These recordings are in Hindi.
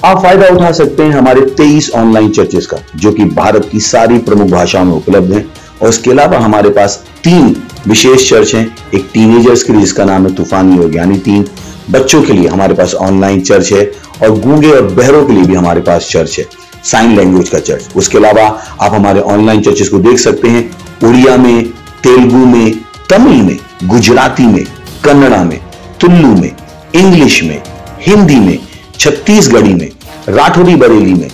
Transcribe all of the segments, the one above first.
आप फायदा उठा सकते हैं हमारे 23 ऑनलाइन चर्चेस का, जो कि भारत की सारी प्रमुख भाषाओं में उपलब्ध हैं। और इसके अलावा हमारे पास 3 विशेष चर्च हैं। एक टीनेजर्स के लिए जिसका नाम है तूफानी योग यानी 3, बच्चों के लिए हमारे पास ऑनलाइन चर्च है, और गूंगे और बहरों के लिए भी हमारे पास चर्च है, साइन लैंग्वेज का चर्च। उसके अलावा आप हमारे ऑनलाइन चर्चेस को देख सकते हैं उड़िया में, तेलुगु में, तमिल में, गुजराती में, कन्नड़ा में, तुलु में, इंग्लिश में, हिंदी में, छत्तीसगढ़ी में, राठौरी बरेली में,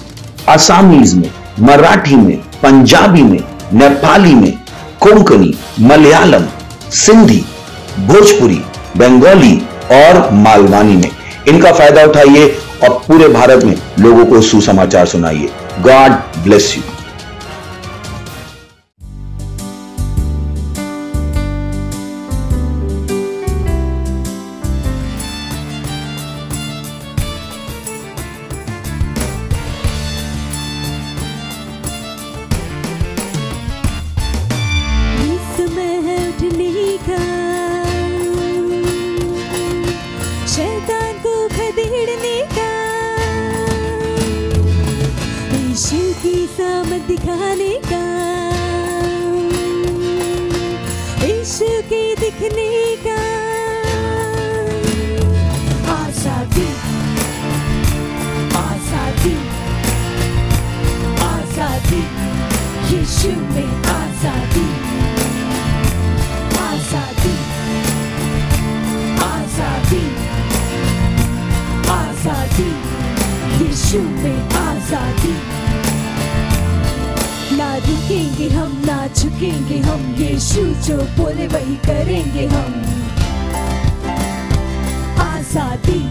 आसामीज में, मराठी में, पंजाबी में, नेपाली में, कोंकणी, मलयालम, सिंधी, भोजपुरी, बंगाली और मालवानी में। इनका फायदा उठाइए और पूरे भारत में लोगों को सुसमाचार सुनाइए। God bless you. शैतान को खदेड़ने का, यीशु की सामत दिखाने का, यीशु के दिखने का। आजादी, आजादी, आजादी, यीशु में आजादी, आजादी, आजादी, आजादी, यीशु में आजादी। ना रुकेंगे हम, ना झुकेंगे हम, यीशु जो बोले वही करेंगे हम। आजादी,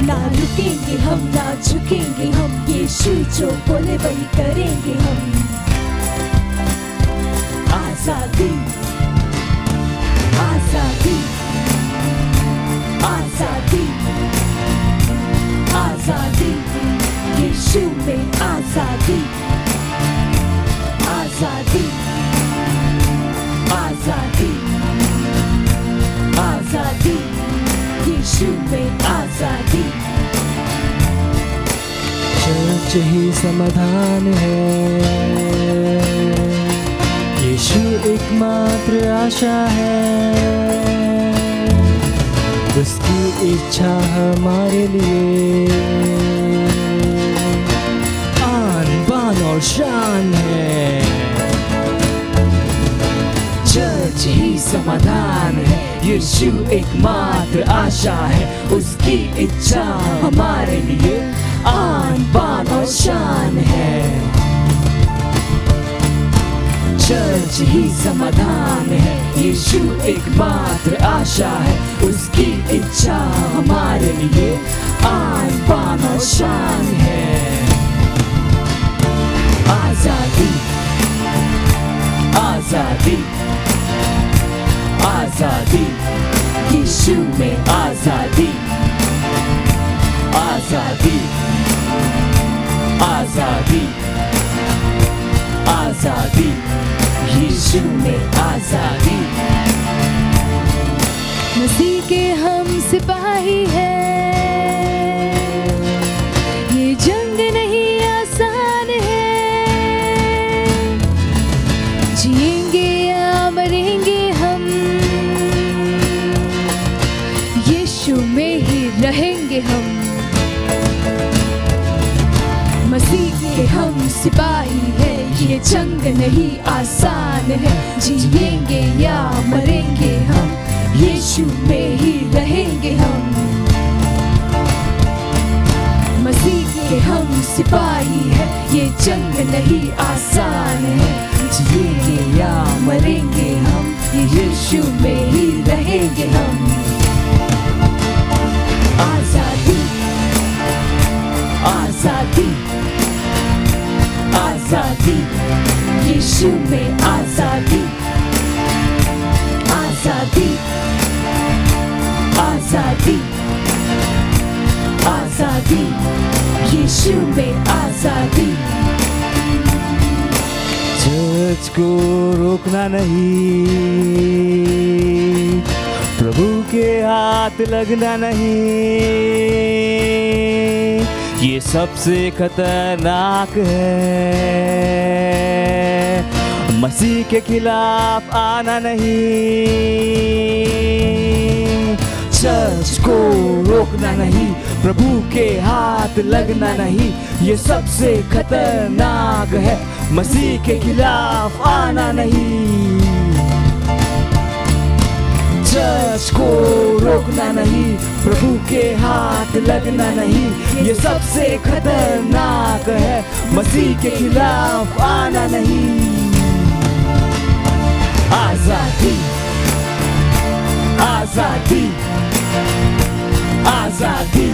ना रुकेंगे हम, ना झुकेंगे हम, यीशु जो बोले वही करेंगे हम। आजादी, आजादी, आजादी, आजादी, यीशु में आजादी, आजादी, आजादी, आजादी, यीशु में आजादी। चर्च ही समाधान है, यीशु एकमात्र आशा है, उसकी इच्छा हमारे लिए आन बान और शान है। चर्च ही समाधान है, यीशु एकमात्र आशा है, उसकी इच्छा हमारे लिए आन बान और शान है। चर्च ही समाधान है, यीशु एकमात्र आशा है, उसकी इच्छा हमारे लिए आन बान और शान है। आजादी, आजादी, आजादी, यीशु में आजादी, आजादी, आजादी, आजादी, यीशु में आजादी। मसीह के हम सिपाही हैं, ये जंग नहीं आसान है, जिएंगे या मरेंगे हम, जंग नहीं आसान है, जिएंगे या मरेंगे हम, यीशु में ही रहेंगे हम। मसीह के हम सिपाही हैं, ये जंग नहीं आसान है, जिएंगे या मरेंगे हम, यीशु में ही रहेंगे हम। आजादी आजादी आजादी, यीशु में आजादी। आजादी आजादी आजादी, यीशु में आजादी। चर्च को रोकना नहीं, प्रभु के हाथ लगना नहीं, ये सबसे खतरनाक है। मसीह के खिलाफ आना नहीं, चर्च को रोकना नहीं, प्रभु के हाथ लगना नहीं, ये सबसे खतरनाक है। मसीह के खिलाफ आना नहीं, चर्च को रोकना नहीं, प्रभु के हाथ लगना नहीं, ये सबसे खतरनाक है। मसीह के खिलाफ आना नहीं। आजादी आजादी आजादी,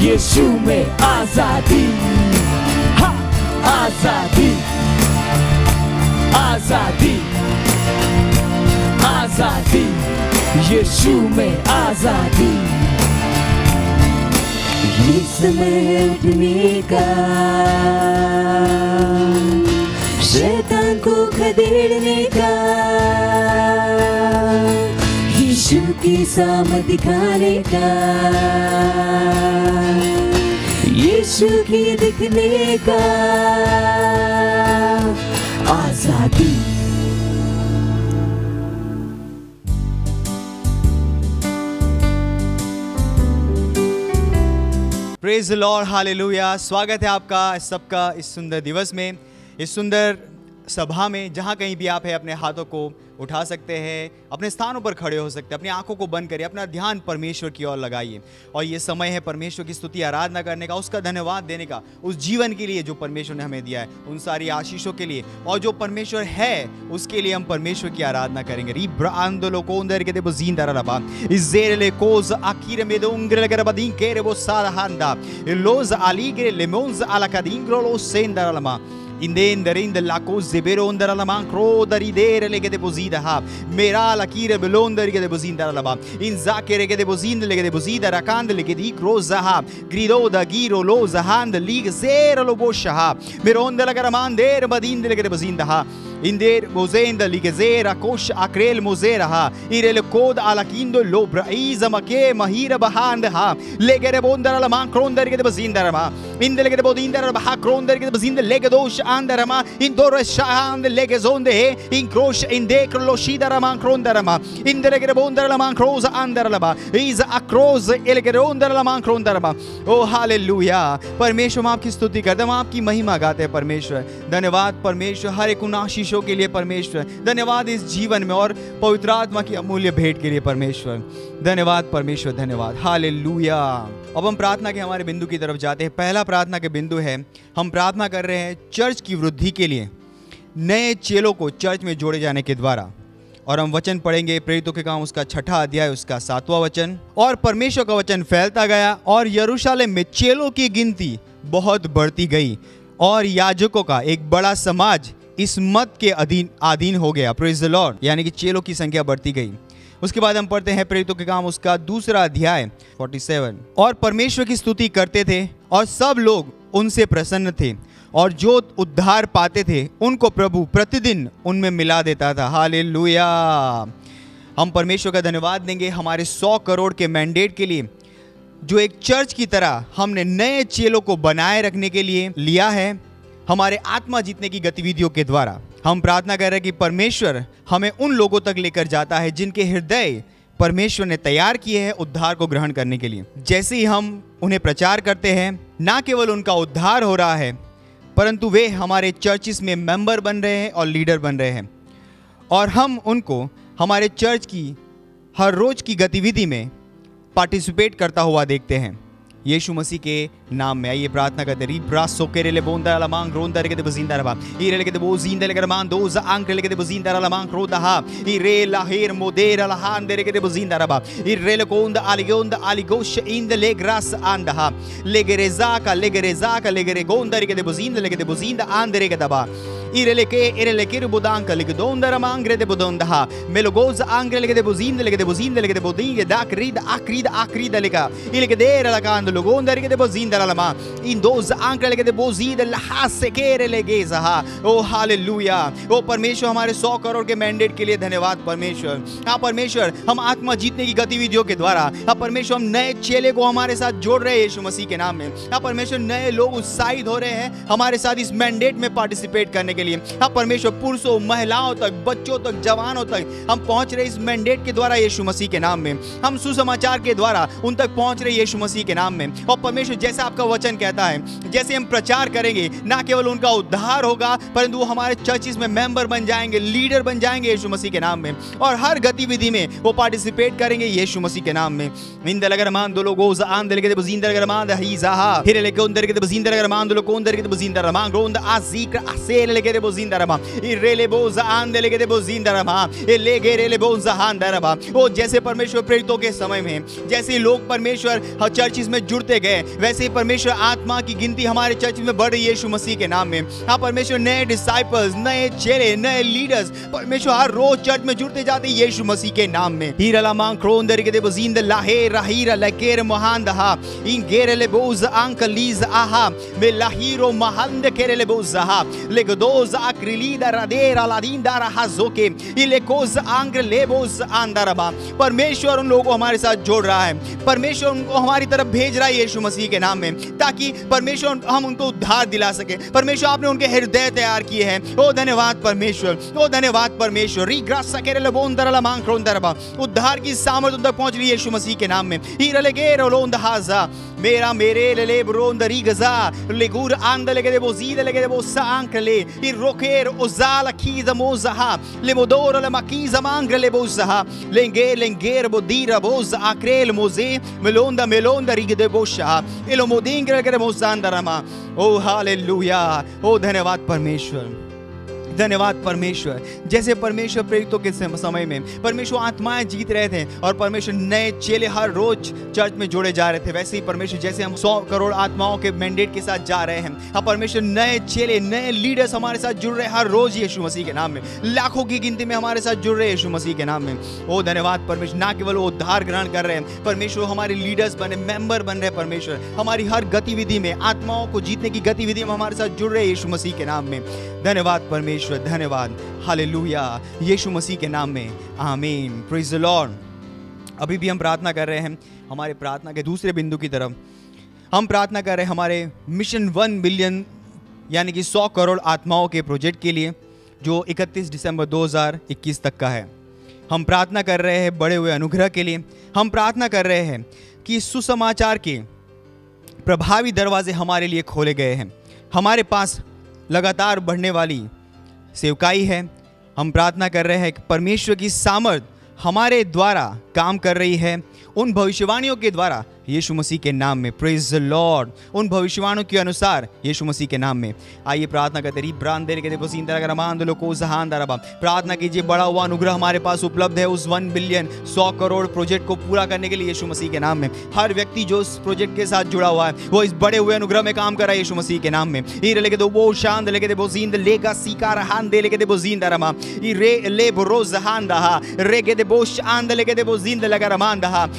यीशु में आजादी। हा! आजादी आजादी आजादी, यीशु में आजादी। ये समय है उठने का, शैतान को खदेड़ने का, यीशु की सामर्थ दिखाने का, यीशु की दिखने का। आजादी प्रेज द लॉर्ड, हालेलुया। स्वागत है आपका सबका इस सुंदर दिवस में, इस सुंदर सभा में। जहाँ कहीं भी आप हैं, अपने हाथों को उठा सकते हैं, अपने स्थानों पर खड़े हो सकते हैं, अपनी आंखों को बंद करिए, अपना ध्यान परमेश्वर की ओर लगाइए। और ये समय है परमेश्वर की स्तुति आराधना करने का, उसका धन्यवाद देने का, उस जीवन के लिए जो परमेश्वर ने हमें दिया है, उन सारी आशीषों के लिए, और जो परमेश्वर है उसके लिए हम परमेश्वर की आराधना करेंगे। Indende la cose beronda la man croda ridere le che deposita ha mera la kire belonda che deposita la ba in zachere che deposita le che deposita rakand le che di croza ha grido da giro loza hand lig zero lo bosha ha meronda la garamande badinde le che deposita ha Inder mozenda ligezera kosh akrel mozera ha irel kod ala kindo lobra iza make mahira bahand ha legere bondara la man kronder ke bazindara ma indele ke bodindara bah kronder ke bazinde legedosh andara ma indor shahand legezonde he in krosh inde kroshidara man krondara ma indele ke bondara la man kroza andara la ba iza akroz elgerondara la man krondara ma O hallelujah. परमेश्वर हम आपकी स्तुति करते हैं, हम आपकी महिमा गाते हैं। परमेश्वर धन्यवाद, परमेश्वर हर एक उन आशीषों के लिए परमेश्वर धन्यवाद, इस जीवन में और पवित्र आत्मा की अमूल्य भेंट के लिए परमेश्वर धन्यवाद। परमेश्वर धन्यवाद, हालेलुया। अब हम प्रार्थना के हमारे बिंदु की तरफ जाते हैं। पहला प्रार्थना के बिंदु है, हम प्रार्थना कर रहे हैं चर्च की वृद्धि के लिए, नए चेलों को चर्च में जोड़े जाने के द्वारा। और हम वचन पढ़ेंगे प्रेरितों के काम उसका 6वां अध्याय उसका 7वां वचन। और परमेश्वर का वचन फैलता गया और यरूशलेम में चेलों की गिनती बहुत बढ़ती गई और याजकों का एक बड़ा समाज इस मत के अधीन हो गया। प्रेज द लॉर्ड, यानी कि चेलों की संख्या बढ़ती गई। उसके बाद हम पढ़ते हैं प्रेरितों के काम उसका 2वां अध्याय 47। और परमेश्वर की स्तुति करते थे और सब लोग उनसे प्रसन्न थे और जो उद्धार पाते थे उनको प्रभु प्रतिदिन उनमें मिला देता था। हालेलुया। हम परमेश्वर का धन्यवाद देंगे हमारे 100 करोड़ के मैंडेट के लिए, जो एक चर्च की तरह हमने नए चेलों को बनाए रखने के लिए लिया है, हमारे आत्मा जीतने की गतिविधियों के द्वारा। हम प्रार्थना कर रहे हैं कि परमेश्वर हमें उन लोगों तक लेकर जाता है जिनके हृदय परमेश्वर ने तैयार किए हैं उद्धार को ग्रहण करने के लिए। जैसे ही हम उन्हें प्रचार करते हैं, ना केवल उनका उद्धार हो रहा है परंतु वे हमारे चर्चिस में मेंबर बन रहे हैं और लीडर बन रहे हैं, और हम उनको हमारे चर्च की हर रोज की गतिविधि में पार्टिसिपेट करता हुआ देखते हैं। यीशु मसीह के नाम में आइए प्रार्थना करते री ब्रासो के रेले बोंदा ला मांग रोंदा रे के बजिंदा रबा ई रे के दे बोजिंदा ले के मान दोज आंक ले के बजिंदा ला मांग रोदा हा ई रे ला हेर मोदेर ला हान दे रे के बजिंदा रबा ई रे ले कोंदा आली गोश इन द ले ग्रास आंदा हा ले गे रेजा का ले गे गोंदा रे के दे बोजिंदा आंद रे के दबा Irele ke budanka le gedondara mangre de budonda melogoz angre le de buzinde le de bodinge da akrida lega ile ke dera la kando logonda le de bozinda la ma in those angre le de bozide la hasse kere le geza ha O hallelujah. ओ परमेश्वर हमारे 100 करोड़ के मैंडेट के लिए धन्यवाद परमेश्वर। हाँ परमेश्वर हम आत्मा जीतने की गतिविधियों के द्वारा हाँ परमेश्वर हम नए चेले को हमारे साथ जोड़ रहे हैं यीशु मसीह के नाम में। हाँ परमेश्वर नए लोग उत्साहित हो रहे हैं हमारे साथ इस मैंडेट में पार्टिसिपेट करने के लिए। हाँ परमेश्वर पुरुषों महिलाओं तक बच्चों तक जवानों तक हम पहुंच रहे इस मैंडेट के द्वारा यीशु मसीह के नाम में। हम सुसमाचार के द्वारा उन तक पहुंच रहे यीशु मसीह के नाम में। और परमेश्वर जैसे आपका वचन कहता है जैसे हम प्रचार करेंगे ना केवल उनका उद्धार होगा परंतु वो हमारे चर्चिस में मेंबर बन जाएंगे लीडर बन जाएंगे यीशु मसीह के नाम में। और हर गतिविधि में वो पार्टिसिपेट करेंगे यीशु मसीह के नाम में। इंदलगरमान दो लोगोज आंदल के बजिंदरगरमान हिजाहा हिरले के उंदर के बजिंदरगरमान दो लोग उंदर के बजिंदरमान ग्रोंद आजीक असेल के बजिंदरमा इरेले बोज आंदल के बजिंदरमा ले गेरेले बोज हांदरबा। वो जैसे परमेश्वर प्रेरितों के समय में जैसे लोग परमेश्वर चर्चिस में जुड़ते गए वैसे ही परमेश्वर आत्मा की गिनती हमारे चर्च में बढ़ रही है यीशु मसीह के नाम में। हाँ परमेश्वर नए डिसाइपल्स नए चेले नए लीडर्स परमेश्वर हर रोज चर्च में जुड़ते जाते हैं यीशु मसीह के नाम में। हीरा मांग क्रोंदर के बजिंद लाहे राहीरा लकेर मोहांदहा इन गेरेले बोज अंकलीज आहा में लाहीरो महंद केरेले बोजहा लेगदोज अक्रिलीदा रादेरा लादींदा राहजोके इलेकोज आंग्र लेबोज आंदरबा। परमेश्वर उन लोगों को हमारे साथ जोड़ रहा है परमेश्वर उनको हमारी तरफ भेज रहा है यीशु मसीह के नाम में ताकि परमेश्वर हम उनको उद्धार दिला सके। परमेश्वर आपने उनके हृदय तैयार किए हैं। ओ धन्यवाद परमेश्वर ओ धन्यवाद परमेश्वर उद्धार की सामर्थ उन तक पहुंच रही है यीशु मसीह के नाम में। मेरा मेरे ले ब्रोंदरी गजा लेगुर आंदले के देबो जीद लगे देबो सांकले इ रोकेर ओजाला की दमोजहा ले मोदोर ले मकी जमांग ले बोजहा लेंगेर बोदीरा बोज आक्रेल मोजे मेलोंदा रिग देबो शा एलो मोदिंग के मोजांदरमा। ओ हालेलुया ओ धन्यवाद परमेश्वर धन्यवाद परमेश्वर। जैसे परमेश्वर प्रेरितों के समय में परमेश्वर आत्माएं जीत रहे थे और परमेश्वर नए चेले हर रोज चर्च में जोड़े जा रहे थे वैसे ही परमेश्वर जैसे हम 100 करोड़ आत्माओं के मैंडेट के साथ जा रहे हैं अब परमेश्वर नए चेले नए लीडर्स हमारे साथ जुड़ रहे हैं हर रोज यीशु मसीह के नाम में। लाखों की गिनती में हमारे साथ जुड़ रहे हैं यीशु मसीह के नाम में। ओ धन्यवाद परमेश्वर। ना केवल वो उद्धार ग्रहण कर रहे हैं परमेश्वर हमारे लीडर्स बने मेंबर बन रहे हैं परमेश्वर हमारी हर गतिविधि में आत्माओं को जीतने की गतिविधि में हमारे साथ जुड़ रहे हैं यीशु मसीह के नाम में। धन्यवाद परमेश्वर धन्यवाद हालेलुया यीशु मसीह के नाम में आमीन प्रेज द लॉर्ड। अभी भी हम प्रार्थना कर रहे हैं हमारे प्रार्थना के दूसरे बिंदु की तरफ। हम प्रार्थना कर रहे हैं हमारे मिशन 1 बिलियन यानी कि 100 करोड़ आत्माओं के प्रोजेक्ट के लिए जो 31 दिसंबर 2021 तक का है। हम प्रार्थना कर रहे हैं बड़े हुए अनुग्रह के लिए। हम प्रार्थना कर रहे हैं कि सुसमाचार के प्रभावी दरवाजे हमारे लिए खोले गए हैं। हमारे पास लगातार बढ़ने वाली सेवकाई है। हम प्रार्थना कर रहे हैं कि परमेश्वर की सामर्थ हमारे द्वारा काम कर रही है उन भविष्यवाणियों के द्वारा यीशु मसीह के नाम में प्रेज द लॉर्ड। उन भविष्यवाणियों के अनुसार यीशु मसीह के नाम में आइए प्रार्थना करते रही ब्रांदे के प्रार्थना कीजिए बड़ा हुआ अनुग्रह हमारे पास उपलब्ध है उस 1 बिलियन 100 करोड़ प्रोजेक्ट को पूरा करने के लिए यीशु मसीह के नाम में। हर व्यक्ति जो इस प्रोजेक्ट के साथ जुड़ा हुआ है वो इस बड़े हुए अनुग्रह में काम कर रहा है यीशु मसीह के नाम में।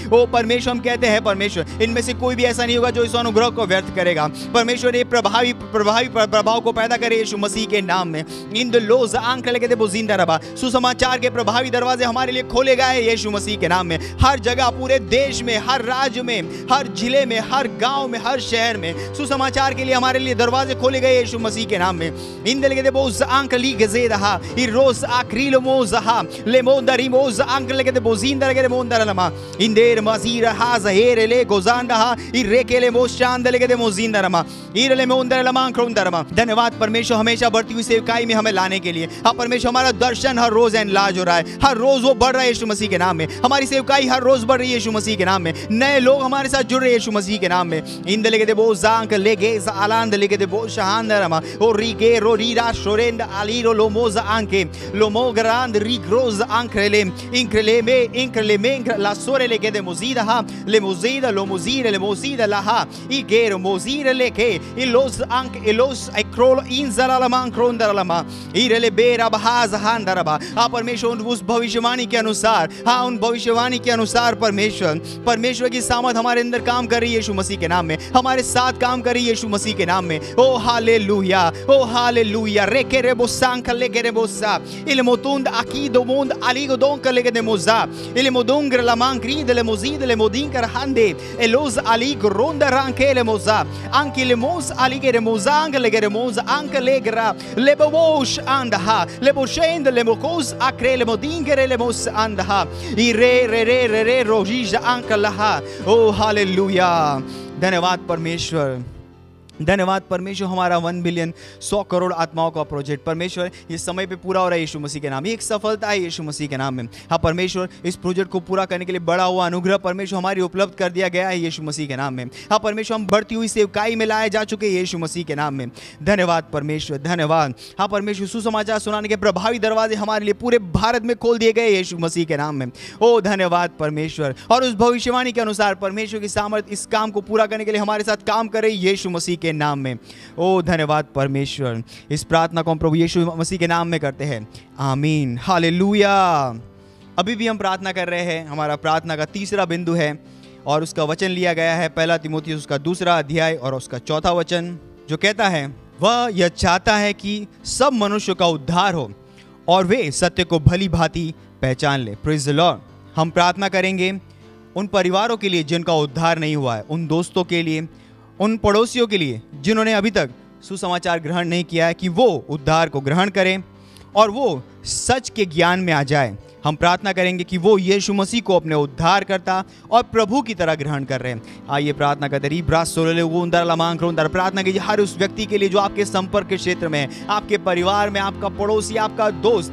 ओ परमेश्वर हम कहते हैं परमेश्वर इनमें से कोई भी ऐसा नहीं होगा जो इस अनुग्रह को व्यर्थ करेगा। परमेश्वर ये प्रभावी प्रभाव को पैदा करे यीशु मसीह के नाम में। इन द लोज आंख लगे दे बोजिंदा रबा सुसमाचार के प्रभावी दरवाजे हमारे लिए खोले गए हैं यीशु मसीह के नाम में। हर जगह पूरे देश में हर राज्य में हर जिले में हर गांव में हर शहर में सुसमाचार के लिए हमारे लिए दरवाजे खोले गए यीशु मसीह के नाम में। इन दे लगे दे बोज आंख ली गजेदहा इ रोज आक्रील मोजहा ले मोदरी मोज आंख लगे दे बोजिंदा लगे दे मोंदरलमा इन देर मजीर हाज हेरे ले ले गोजांदा इरेकेले मोशांद लेगेदे मोजिंदरमा इरले मोंदरलमा क्रोंदरमा। धन्यवाद परमेश्वर हमेशा बढ़ती हुई सेवकाई में हमें लाने के लिए। हाँ परमेश्वर, हमारा दर्शन हर रोज एनलार्ज हो रहा है, हर रोज वो बढ़ रहा है यीशु मसीह के नाम में। हमारी सेवकाई हर रोज बढ़ रही है यीशु मसीह के नाम में। नए लोग हमारे साथ जुड़ रहे हैं यीशु मसीह के नाम में। इंद लेगे दे बो जांक लेगे आलांद लेगे दे बो शहांदरमा ओ रिगे रो रीरा शोरेंद आलीरो लोमोज आंके लोमोग्रांद रिग्रोज आंक्रेले इंक्रेले में ला सोरे लेगे दे मोजीदा ले मोजीदा लो मोजीर ले मोजीदा लहा इगेर मोजीर लेके इलोस अंक इलोस एक्रोल इंजरालमा क्रोंदरलमा इरेले बेरा बहाज हांदरबा। हाँ परमेश्वर, उस भविष्यवाणी के अनुसार, हाँ उन भविष्यवाणी के अनुसार परमेश्वर की सामर्थ हमारे अंदर काम कर रही है यीशु मसीह के नाम में, हमारे साथ काम कर रही है यीशु मसीह के नाम में। ओ हालेलुया, ओ हालेलुया। रेके रेबो सांक लेके रेबोसा इले मोतुंद अकीदो मोंद अलीगो दोंक लेके दे मोजा इले मोदुंगर लमांग क्रीद ले मोजीद ले मोदिंकर हंदे एलोज अलीग रोंदा रांके ले मोजा anche le mos alige le mosang le gere mos anche legra le bosh andha le boshend le mokos akre le modingere le mos andha i re rojija anche laha। O hallelujah. धन्यवाद परमेश्वर, धन्यवाद परमेश्वर। हमारा 1 बिलियन 100 करोड़ आत्माओं का प्रोजेक्ट परमेश्वर ये समय पे पूरा हो रहा है यीशु मसीह के नाम। ये एक सफलता है यीशु मसीह के नाम में। हाँ परमेश्वर, इस प्रोजेक्ट को पूरा करने के लिए बड़ा हुआ अनुग्रह परमेश्वर हमारी उपलब्ध कर दिया गया है यीशु मसीह के नाम में। हाँ परमेश्वर, हम बढ़ती हुई सेवकाई में लाए जा चुके हैं यीशु मसीह के नाम में। धन्यवाद परमेश्वर, धन्यवाद। हाँ परमेश्वर, सुसमाचार सुनाने के प्रभावी दरवाजे हमारे लिए पूरे भारत में खोल दिए गए यीशु मसीह के नाम में। ओ धन्यवाद परमेश्वर। और उस भविष्यवाणी के अनुसार परमेश्वर की सामर्थ इस काम को पूरा करने के लिए हमारे साथ काम कर रही यीशु मसीह के नाम में। ओ धन्यवाद परमेश्वर। इस प्रार्थना को हम प्रभु यीशु मसीह के नाम में करते हैं, आमीन, हालेलुया। अभी भी हम प्रार्थना कर रहे हैं। हमारा प्रार्थना का तीसरा बिंदु है और उसका वचन लिया गया है 1 तीमुथियुस उसका 2 अध्याय और उसका 4 वचन, जो कहता है वह यह चाहता है कि सब मनुष्य का उद्धार हो और वे सत्य को भली भांति पहचान ले। Praise the Lord. हम प्रार्थना करेंगे उन परिवारों के लिए जिनका उद्धार नहीं हुआ है, उन दोस्तों के लिए, उन पड़ोसियों के लिए जिन्होंने अभी तक सुसमाचार ग्रहण नहीं किया है, कि वो उद्धार को ग्रहण करें और वो सच के ज्ञान में आ जाए। हम प्रार्थना करेंगे कि वो यीशु मसीह को अपने उद्धारकर्ता और प्रभु की तरह ग्रहण कर रहे हैं। आइए प्रार्थना करते प्रार्थना कीजिए हर उस व्यक्ति के लिए जो आपके संपर्क के क्षेत्र में है, आपके परिवार में, आपका पड़ोसी, आपका दोस्त।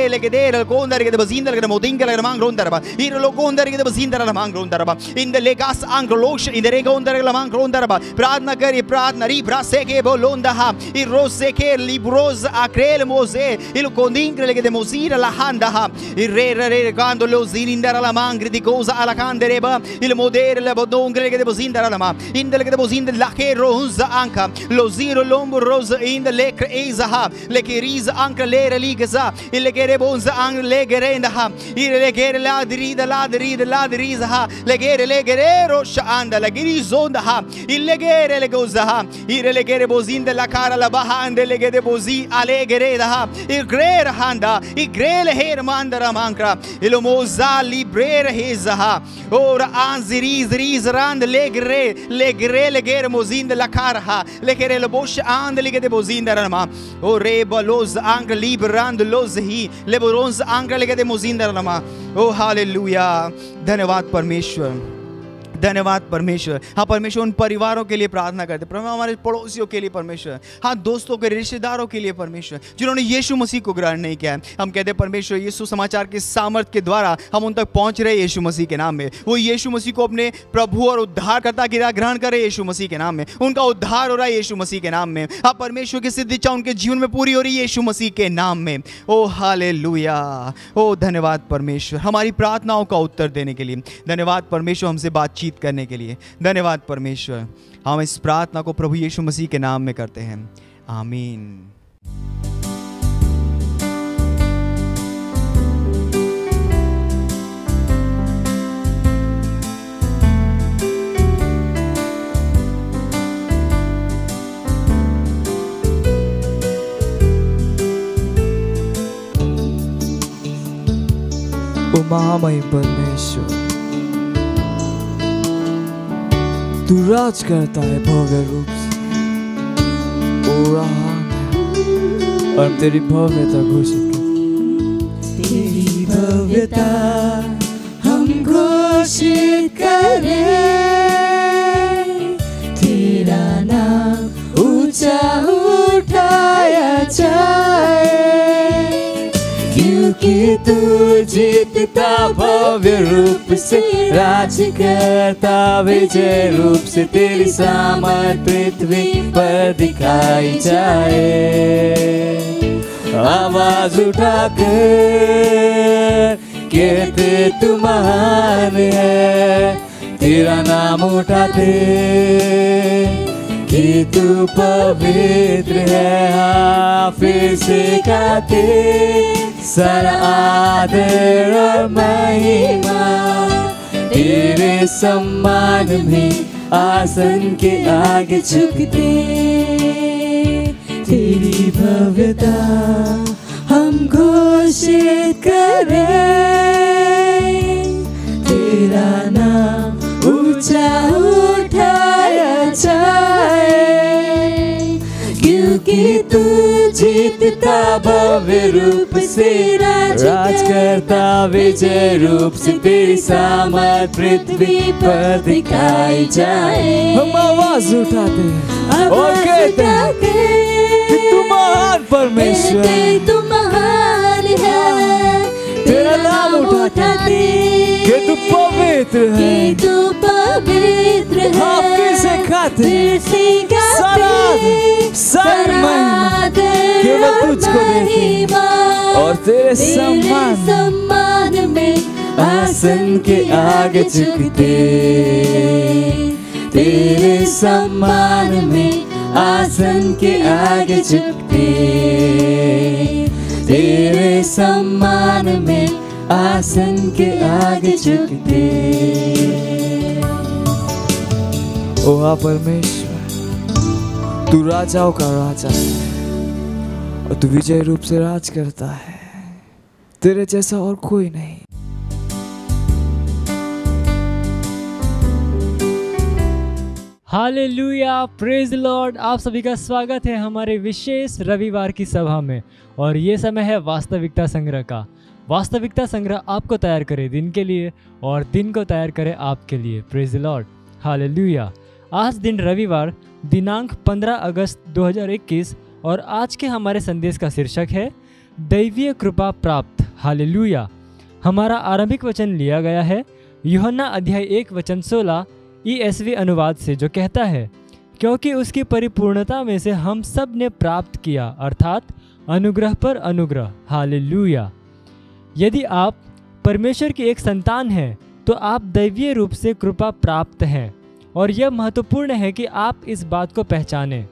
legede gonda legede bazinda legede modinga legede mangrondarba irlo gonda legede bazinda la mangrondarba in the legas anglosh in the regonda la mangrondarba प्रार्थना करिए प्रार्थना री ब्रासे के बोलोंदा हा इरोसे के लिब्रोज आक्रेल मोजे il condingre legede mozira la handa ha il re quando lo zirindara la mangri di cosa alla candereba il modere le bodongre legede bozindara la ma in the legede bozinda la che rosa anka lo ziro lombo rosa in the lekre ezaha lekeriz anka lere ligaza il legere bonza ang legerenda ha il legere la drida ha legere rosha anda la girizonda ha il legere le goza ha il legere bozinda la cara la bahande legede bozi alegere ha il grer handa il grele her mandara mankra il moza librere hezaha ora anziriz riz rand legere legere mozinda la cara ha legere le bosh and legede bozinda rama o reba los ang librand los hi le bronz ang legede mozinda rama O hallelujah धन्यवाद परमेश्वर धन्यवाद परमेश्वर। हाँ परमेश्वर उन परिवारों के लिए प्रार्थना करते, परमेश्वर हमारे पड़ोसियों के लिए परमेश्वर, हाँ दोस्तों के रिश्तेदारों के लिए परमेश्वर जिन्होंने यीशु मसीह को ग्रहण नहीं किया है। हम कहते हैं परमेश्वर यीशु समाचार के सामर्थ के द्वारा हम उन तक पहुंच रहे यीशु मसीह के नाम में। वो यीशु मसीह को अपने प्रभु और उद्धारकर्ता की तरह ग्रहण करे यीशु मसीह के नाम में। उनका उद्धार हो रहा है यीशु मसीह के नाम में। हाँ परमेश्वर की सिद्ध इच्छा उनके जीवन में पूरी हो रही है यीशु मसीह के नाम में। ओ हालेलुया, ओ धन्यवाद परमेश्वर हमारी प्रार्थनाओं का उत्तर देने के लिए। धन्यवाद परमेश्वर हमसे बातचीत करने के लिए। धन्यवाद परमेश्वर। हम इस प्रार्थना को प्रभु यीशु मसीह के नाम में करते हैं, आमीन। ओ महामहिम परमेश्वर, तू राज करता है भव्य रूप से, ओ महान है और तेरी भव्यता घोषित कर। तेरी भव्यता हम घोषित करें, तेरा नाम ऊंचा उठाया जाए, क्योंकि तू जीतता भव्य रूप से, राज करता विजय रूप से, तेरी सामर्थ पृथ्वी पर दिखाई जाए। आवाज उठाकर कहते तू महान है, तेरा नाम उठाते कि तू पवित्र है। हाँ, फिर से गाते सारा आदर और महिमा तेरे सम्मान में, आसन के आगे झुकते। तेरी भव्यता हम घोषित करें, तेरा नाम ऊंचा उठाया जाए, क्योंकि तू जीतता भव्य रूप से, राज करता विजय रूप से, तेरी सामर्थ पृथ्वी पर दिखाई जाए। हम आवाज उठाते हैं और कहते हैं कि तू महान परमेश्वर है, तू महान है, तेरा नाम उठाते कि तू पवित्र है, तू पवित्र है। हाँ, फिर से खाते सारी महिमा केवल तुझको देते और तेरे सम्मान में आसन के आगे झुकते। तेरे सम्मान में आसन के आगे झुकते, तेरे सम्मान में आसन के आगे झुकते। ओ हाँ परमेश्वर, तू राजाओं का राजा है और तू विजय रूप से राज करता है, तेरे जैसा और कोई नहीं। Hallelujah, praise the Lord. आप सभी का स्वागत है हमारे विशेष रविवार की सभा में, और ये समय है वास्तविकता संग्रह का। वास्तविकता संग्रह आपको तैयार करे दिन के लिए और दिन को तैयार करे आपके लिए। Praise the Lord, hallelujah. आज दिन रविवार दिनांक 15 अगस्त 2021 और आज के हमारे संदेश का शीर्षक है दैवीय कृपा प्राप्त। हालेलुया। हमारा आरंभिक वचन लिया गया है यूहन्ना अध्याय 1 वचन 16 ESV अनुवाद से, जो कहता है, क्योंकि उसकी परिपूर्णता में से हम सब ने प्राप्त किया, अर्थात अनुग्रह पर अनुग्रह। हालेलुया। यदि आप परमेश्वर की एक संतान हैं तो आप दैवीय रूप से कृपा प्राप्त हैं, और यह महत्वपूर्ण है कि आप इस बात को पहचानें।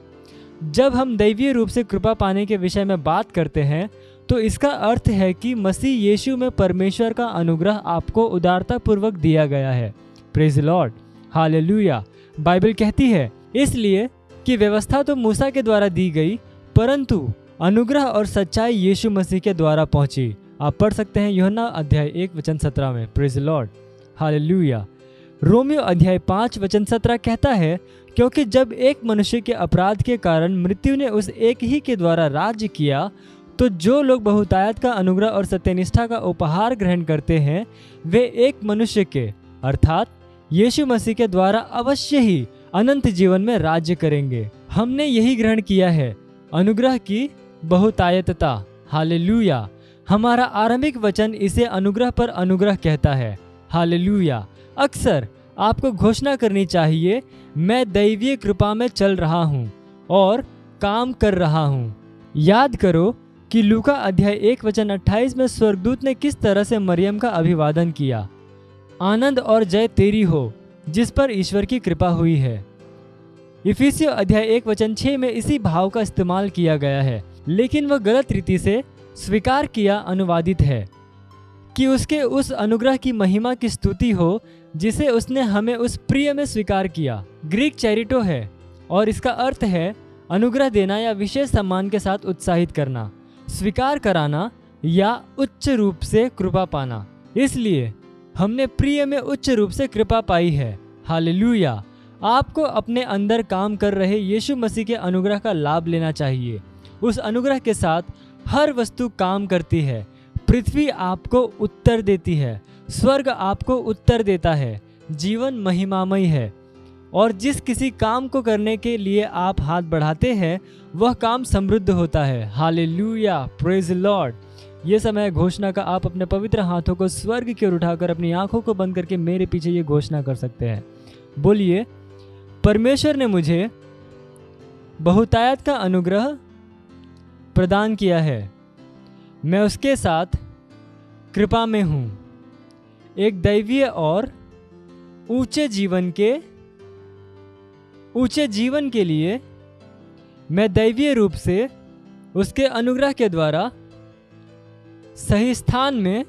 जब हम दैवीय रूप से कृपा पाने के विषय में बात करते हैं तो इसका अर्थ है कि मसीह यीशु में परमेश्वर का अनुग्रह आपको उदारतापूर्वक दिया गया है। Praise the Lord, hallelujah. Bible कहती है इसलिए कि व्यवस्था तो मूसा के द्वारा दी गई, परंतु अनुग्रह और सच्चाई यीशु मसीह के द्वारा पहुंची। आप पढ़ सकते हैं यूहन्ना अध्याय 1 वचन 17 में। Praise the Lord, hallelujah. Romeo अध्याय 5 वचन 17 कहता है, क्योंकि जब एक मनुष्य के अपराध के कारण मृत्यु ने उस एक ही के द्वारा राज्य किया, तो जो लोग बहुतायत का अनुग्रह और सत्यनिष्ठा का उपहार ग्रहण करते हैं वे एक मनुष्य के अर्थात यीशु मसीह के द्वारा अवश्य ही अनंत जीवन में राज्य करेंगे। हमने यही ग्रहण किया है, अनुग्रह की बहुतायतता। हालेलुया। हमारा आरंभिक वचन इसे अनुग्रह पर अनुग्रह कहता है। हालेलुया। अक्सर आपको घोषणा करनी चाहिए, मैं दैवीय कृपा में चल रहा हूँ और काम कर रहा हूँ। याद करो कि लूका अध्याय 1 वचन 28 में स्वर्गदूत ने किस तरह से मरियम का अभिवादन किया। आनंद और जय तेरी हो जिस पर ईश्वर की कृपा हुई है। इफिसियों अध्याय 1 वचन 6 में इसी भाव का इस्तेमाल किया गया है, लेकिन वह गलत रीति से स्वीकार किया अनुवादित है कि उसके उस अनुग्रह की महिमा की स्तुति हो जिसे उसने हमें उस प्रिय में स्वीकार किया। ग्रीक चैरिटो है और इसका अर्थ है अनुग्रह देना या विशेष सम्मान के साथ उत्साहित करना, स्वीकार कराना या उच्च रूप से कृपा पाना। इसलिए हमने प्रिय में उच्च रूप से कृपा पाई है। हालेलुया। आपको अपने अंदर काम कर रहे यीशु मसीह के अनुग्रह का लाभ लेना चाहिए। उस अनुग्रह के साथ हर वस्तु काम करती है। पृथ्वी आपको उत्तर देती है, स्वर्ग आपको उत्तर देता है, जीवन महिमामय है और जिस किसी काम को करने के लिए आप हाथ बढ़ाते हैं वह काम समृद्ध होता है। Hallelujah, praise Lord. ये समय घोषणा का। आप अपने पवित्र हाथों को स्वर्ग की ओर उठाकर अपनी आंखों को बंद करके मेरे पीछे ये घोषणा कर सकते हैं। बोलिए, परमेश्वर ने मुझे बहुतायत का अनुग्रह प्रदान किया है। मैं उसके साथ कृपा में हूँ। एक दैवीय और ऊंचे जीवन के लिए मैं दैवीय रूप से उसके अनुग्रह के द्वारा सही स्थान में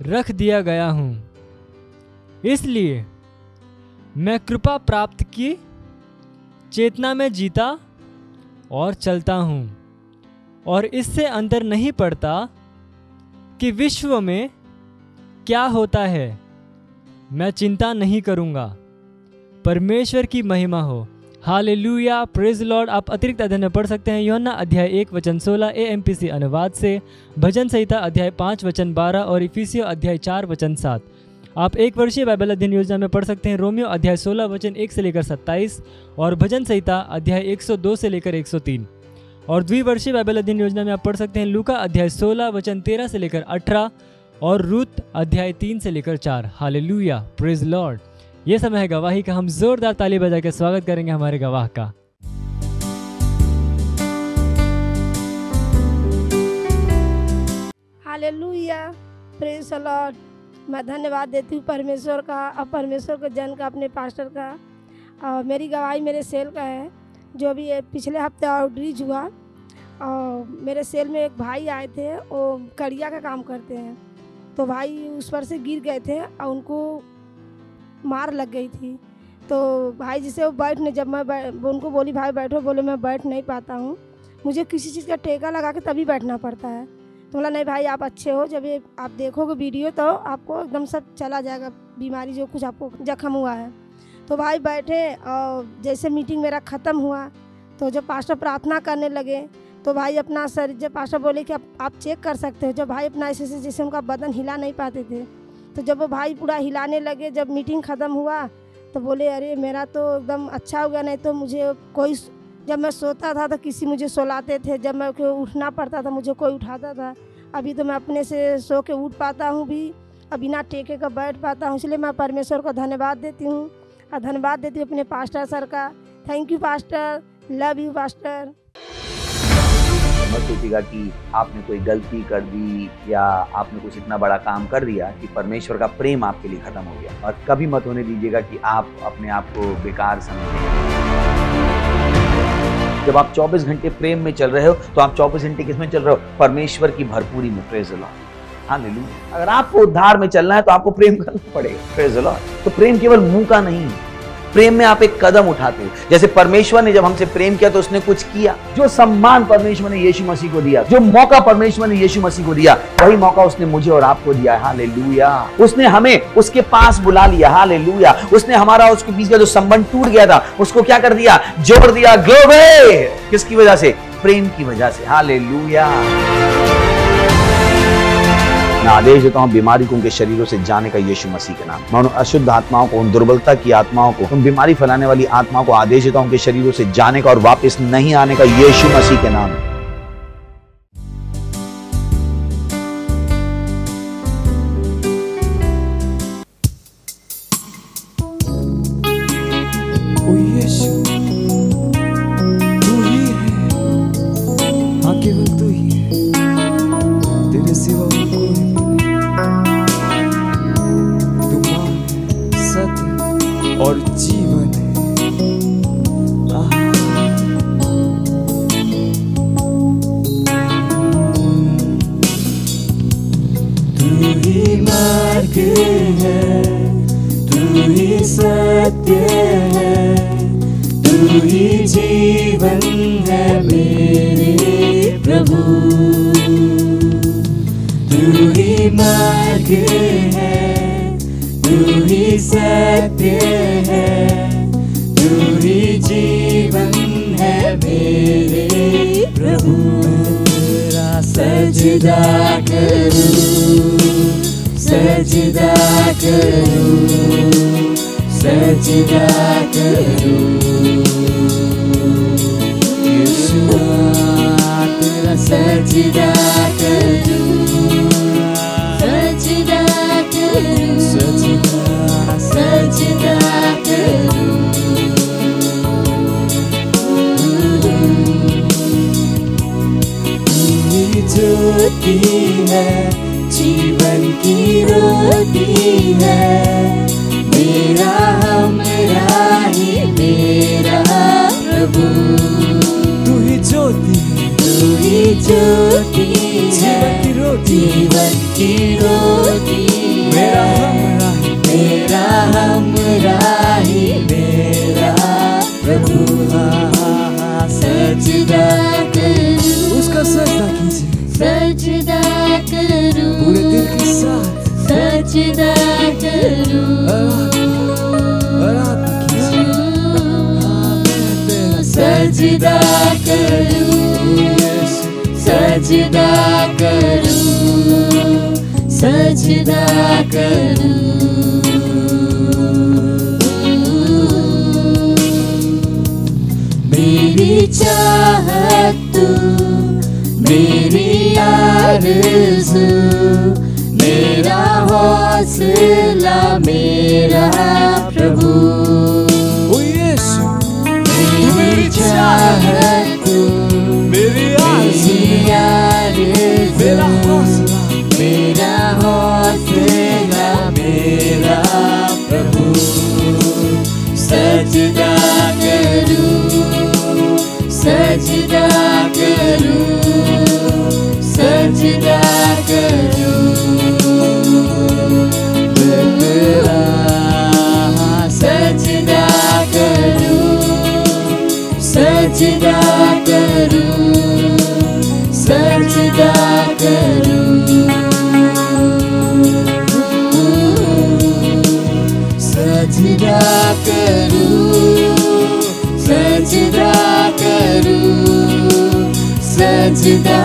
रख दिया गया हूँ। इसलिए मैं कृपा प्राप्त की चेतना में जीता और चलता हूँ और इससे अंतर नहीं पड़ता कि विश्व में क्या होता है। मैं चिंता नहीं करूँगा। परमेश्वर की महिमा हो। Hallelujah, praise Lord. आप अतिरिक्त अध्ययन में पढ़ सकते हैं यूहन्ना अध्याय 1 वचन 16 AMPC अनुवाद से, भजन संहिता अध्याय 5 वचन 12 और इफिसियों अध्याय 4 वचन 7। आप एक वर्षीय बाइबल अध्ययन योजना में पढ़ सकते हैं रोमियो अध्याय 16 वचन 1 से लेकर 27 और भजन संहिता अध्याय 102 से लेकर 103। और द्विवर्षीय बाइबल अध्ययन योजना में आप पढ़ सकते हैं लूका अध्याय 16 वचन 13 से लेकर 18 और रूत अध्याय 3 से लेकर 4। Hallelujah, praise Lord. ये समय है गवाही का। हम जोरदार ताली बजा के स्वागत करेंगे हमारे गवाह का। Hallelujah, praise the Lord. मैं धन्यवाद देती हूँ परमेश्वर का और परमेश्वर के जन का, अपने पास्टर का। मेरी गवाही मेरे सेल का है जो भी पिछले हफ्ते आउटरीच हुआ। और मेरे सेल में एक भाई आए थे, वो कड़िया का काम करते हैं। तो भाई उस पर से गिर गए थे और उनको मार लग गई थी। तो भाई जिसे वो बैठने, जब मैं उनको बोली भाई बैठो, बोले मैं बैठ नहीं पाता हूँ, मुझे किसी चीज़ का टेका लगा के तभी बैठना पड़ता है। तो बोला नहीं भाई आप अच्छे हो, जब ये आप देखोगे वीडियो तो आपको एकदम सब चला जाएगा, बीमारी जो कुछ आपको जख्म हुआ है। तो भाई बैठे और जैसे मीटिंग मेरा ख़त्म हुआ तो जब पास्टर प्रार्थना करने लगे तो भाई अपना सर, जब पास्टर बोले कि आप चेक कर सकते हो, जब भाई अपना ऐसे जैसे उनका बदन हिला नहीं पाते थे, तो जब वो भाई पूरा हिलाने लगे, जब मीटिंग ख़त्म हुआ तो बोले अरे मेरा तो एकदम अच्छा हो गया, नहीं तो मुझे कोई, जब मैं सोता था तो किसी मुझे सोलाते थे, जब मैं उठना पड़ता था मुझे कोई उठाता था। अभी तो मैं अपने से सो के उठ पाता हूँ भी और बिना टेके का बैठ पाता हूँ। इसलिए मैं परमेश्वर को धन्यवाद देती हूँ और धन्यवाद देती हूँ अपने पास्टर सर का। Thank you pastor, love you pastor. मत सोचिएगा कि आपने कोई गलती कर दी या आपने कुछ इतना बड़ा काम कर दिया कि परमेश्वर का प्रेम आपके लिए खत्म हो गया। और कभी मत होने दीजिएगा कि आप अपने आप को बेकार समझें। जब आप 24 घंटे प्रेम में चल रहे हो तो आप 24 घंटे किस में चल रहे हो? परमेश्वर की भरपूरी में। Praise the Lord, hallelujah. अगर आपको उद्धार में चलना है तो आपको प्रेम करना पड़ेगा। Praise the Lord. तो प्रेम केवल मुंह का नहीं है, प्रेम में आप एक कदम उठाते हो। जैसे परमेश्वर ने जब हमसे प्रेम किया तो उसने कुछ किया। जो सम्मान परमेश्वर ने यीशु मसीह को दिया, जो मौका परमेश्वर ने यीशु मसीह को दिया, वही मौका उसने मुझे और आपको दिया है। हालेलुया। उसने हमें उसके पास बुला लिया। हालेलुया। उसने हमारा उसके बीच का जो संबंध टूट गया था उसको क्या कर दिया? जोड़ दिया। ग्लोरी। किसकी वजह से? प्रेम की वजह से। हालेलुया। मैं आदेश देता हूं बीमारी को उनके शरीरों से जाने का यीशु मसीह के नाम। मैं उन अशुद्ध आत्माओं को, उन दुर्बलता की आत्माओं को, उन बीमारी फैलाने वाली आत्माओं को आदेश देता हूं उनके शरीरों से जाने का और वापस नहीं आने का यीशु मसीह के नाम। ओ यीशु, तू ही है, हाँ केवल तू ही है, तेरे सिवा कोई नहीं। तू मान है, सत्य और जीवन है। तू ही मार्ग है, तू ही सत्य है, तू ही जीवन है मेरे प्रभु। तू तू ही मार्ग है, तू ही सत्य है, तू ही जीवन है मेरे प्रभु। तेरा सजदा करूं, सजदा करूं, सजदा करूं। यीशुआ तेरा सजदा करूं, सजदा करूं, सजदा सजदा करूं। ज्योति है, जीवन की रोटी है, मेरा हमरा ही मेरा प्रभु। तू ही ज्योति है, तू ही ज्योति है, जीवन की रोटी, जीवन की रोटी मेरा है, हमरा ही मेरा हमरा ही मेरा प्रभु। सजदा करूं, उसका सजदा कीजिए सजदा करूं, पूरे दिल के साथ सजदा करूं, आराधना कीजिए। सजदा करूं, सजदा करूं, सजदा करूं। मेरी चाहत तू, मेरी आरज़ू, मेरा हौसला मेरा प्रभु। ओ यीशु मेरी चाहत तू, मेरी आरज़ू, मेरा हौसला, मेरा हौसला मेरा प्रभु। सजदा करूं, सजदा करूं, सजदा करूं। तेरा सजदा करूं, सजदा करूं, सजदा करूं। सजदा करूं, सजदा करूं, सजदा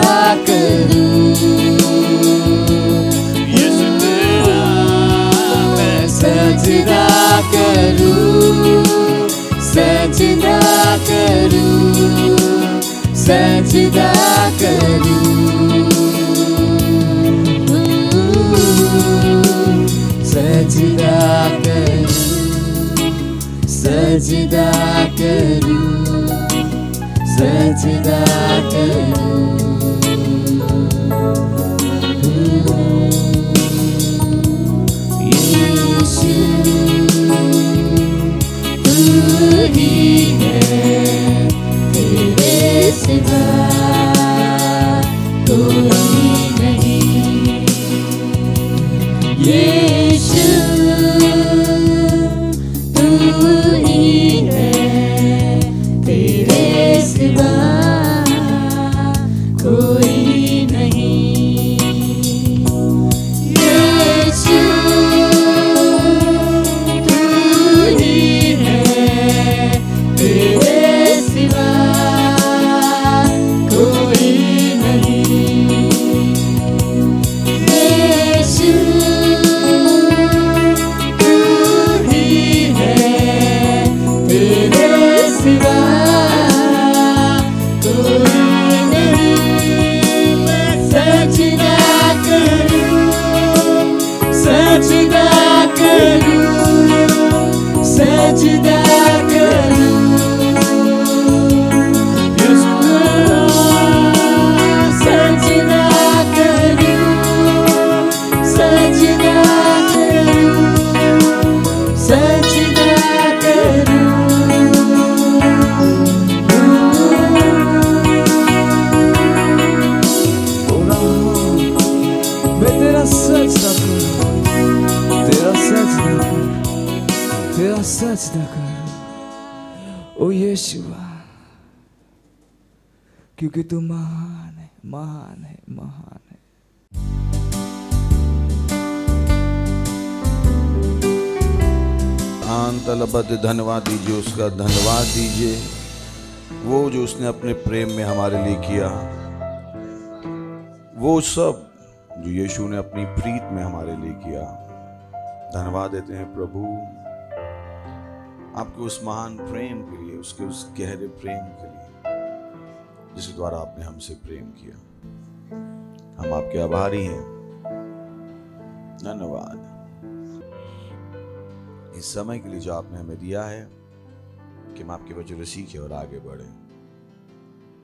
करूं। यीशु तेरा मैं सजदा करूं, सजदा करूं, सजदा करूं। सजदा करूं, सजदा करूं, सजदा करूं। यीशु तू ही है, तेरे सिवा कोई नहीं। यीशु तू ही है, तेरे सिवा कोई नहीं। यीशु तू ही है, तेरे सिवा कोई नहीं। यीशु तू ही है, तेरे सिवा कोई नहीं। मैं सजदा करूं, सजदा करूं, सजदा करूं। सजदा करूं, सजदा करूं, सजदा करूं। मैं तेरा सजदा करूं, तेरा सजदा करूं, तेरा सजदा करूं। ओ यीशुआ, क्योंकि तू महान है, महान है, महान है। मान तलबत धन्यवाद दीजिए, उसका धन्यवाद दीजिए, वो जो उसने अपने प्रेम में हमारे लिए किया, वो सब जो यीशु ने अपनी प्रीत में हमारे लिए किया। धन्यवाद देते हैं प्रभु आपके उस महान प्रेम के लिए, उसके उस गहरे प्रेम के लिए जिसके द्वारा आपने हमसे प्रेम किया। हम आपके आभारी हैं। धन्यवाद इस समय के लिए जो आपने हमें दिया है कि हम आपके वचन सीखें और आगे बढ़े।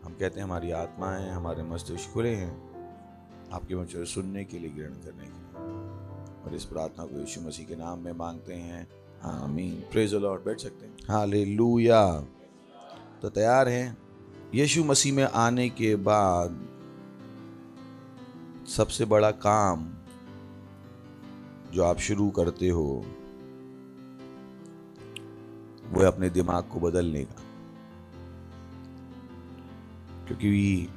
हम कहते हैं हमारी आत्माएं, हमारे मस्तिष्क खुले हैं आपके वचन सुनने के लिए, ग्रहण करने के लिए, और इस प्रार्थना को यीशु मसीह के नाम में मांगते हैं, आमीन। Praise the Lord. बैठ सकते हैं। हालेलुया। तो तैयार हैं? यीशु मसीह में आने के बाद सबसे बड़ा काम जो आप शुरू करते हो वो है अपने दिमाग को बदलने का, क्योंकि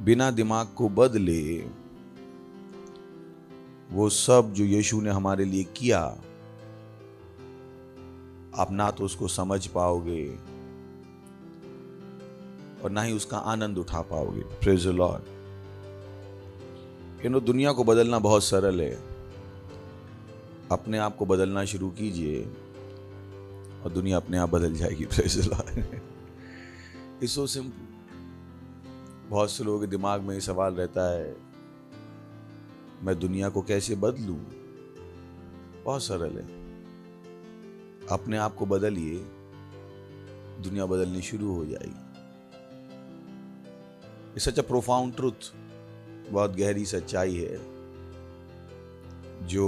बिना दिमाग को बदले वो सब जो यीशु ने हमारे लिए किया आप ना तो उसको समझ पाओगे और ना ही उसका आनंद उठा पाओगे। Praise the Lord. दुनिया को बदलना बहुत सरल है। अपने आप को बदलना शुरू कीजिए और दुनिया अपने आप बदल जाएगी। Praise the Lord. It's so simple. बहुत से लोगों के दिमाग में ये सवाल रहता है, मैं दुनिया को कैसे बदलूं? बहुत सरल है। अपने आप को बदलिए, दुनिया बदलनी शुरू हो जाएगी। It's such a profound truth. बहुत गहरी सच्चाई है जो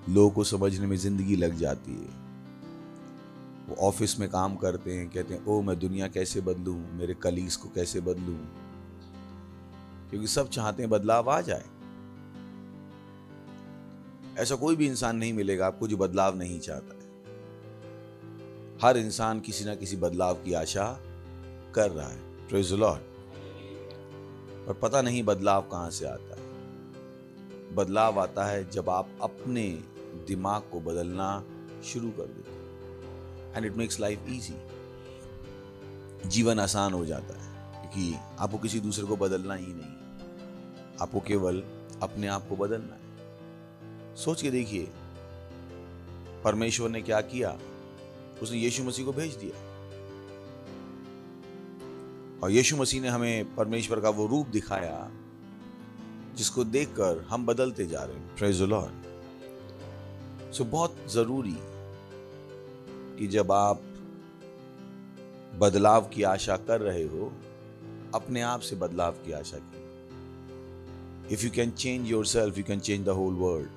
लोगों को समझने में जिंदगी लग जाती है। वो ऑफिस में काम करते हैं, कहते हैं ओ मैं दुनिया कैसे बदलूं, मेरे कलीग्स को कैसे बदलूं, क्योंकि सब चाहते हैं बदलाव आ जाए। ऐसा कोई भी इंसान नहीं मिलेगा आपको जो बदलाव नहीं चाहता है। हर इंसान किसी ना किसी बदलाव की आशा कर रहा है। Praise the Lord. और पता नहीं बदलाव कहां से आता है। बदलाव आता है जब आप अपने दिमाग को बदलना शुरू कर देते हैं। And it makes life easy. जीवन आसान हो जाता है, क्योंकि आपको किसी दूसरे को बदलना ही नहीं, आपको केवल अपने आप को बदलना है। सोच के देखिए, परमेश्वर ने क्या किया? उसने यीशु मसीह को भेज दिया, और यीशु मसीह ने हमें परमेश्वर का वो रूप दिखाया जिसको देखकर हम बदलते जा रहे हैं। Praise the Lord. सो बहुत जरूरी कि जब आप बदलाव की आशा कर रहे हो, अपने आप से बदलाव की आशा की। If you can change yourself, you can change the whole world.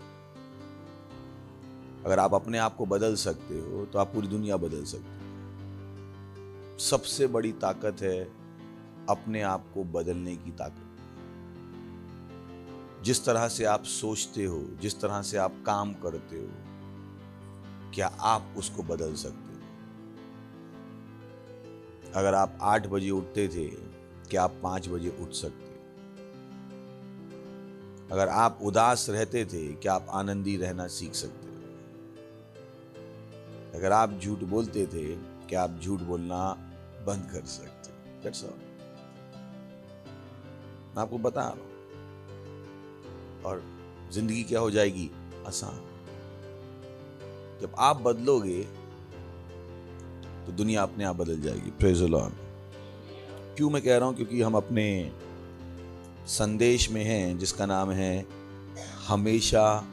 अगर आप अपने आप को बदल सकते हो तो आप पूरी दुनिया बदल सकते हो। सबसे बड़ी ताकत है अपने आप को बदलने की ताकत। जिस तरह से आप सोचते हो, जिस तरह से आप काम करते हो, क्या आप उसको बदल सकते हो? अगर आप 8 बजे उठते थे, क्या आप 5 बजे उठ सकते? अगर आप उदास रहते थे, क्या आप आनंदी रहना सीख सकते? अगर आप झूठ बोलते थे, क्या आप झूठ बोलना बंद कर सकते? That's all. मैं आपको बता रहा हूं। और जिंदगी क्या हो जाएगी? आसान। जब आप बदलोगे तो दुनिया अपने आप बदल जाएगी। Praise the Lord. क्यों मैं कह रहा हूं? क्योंकि हम अपने संदेश में हैं जिसका नाम है हमेशा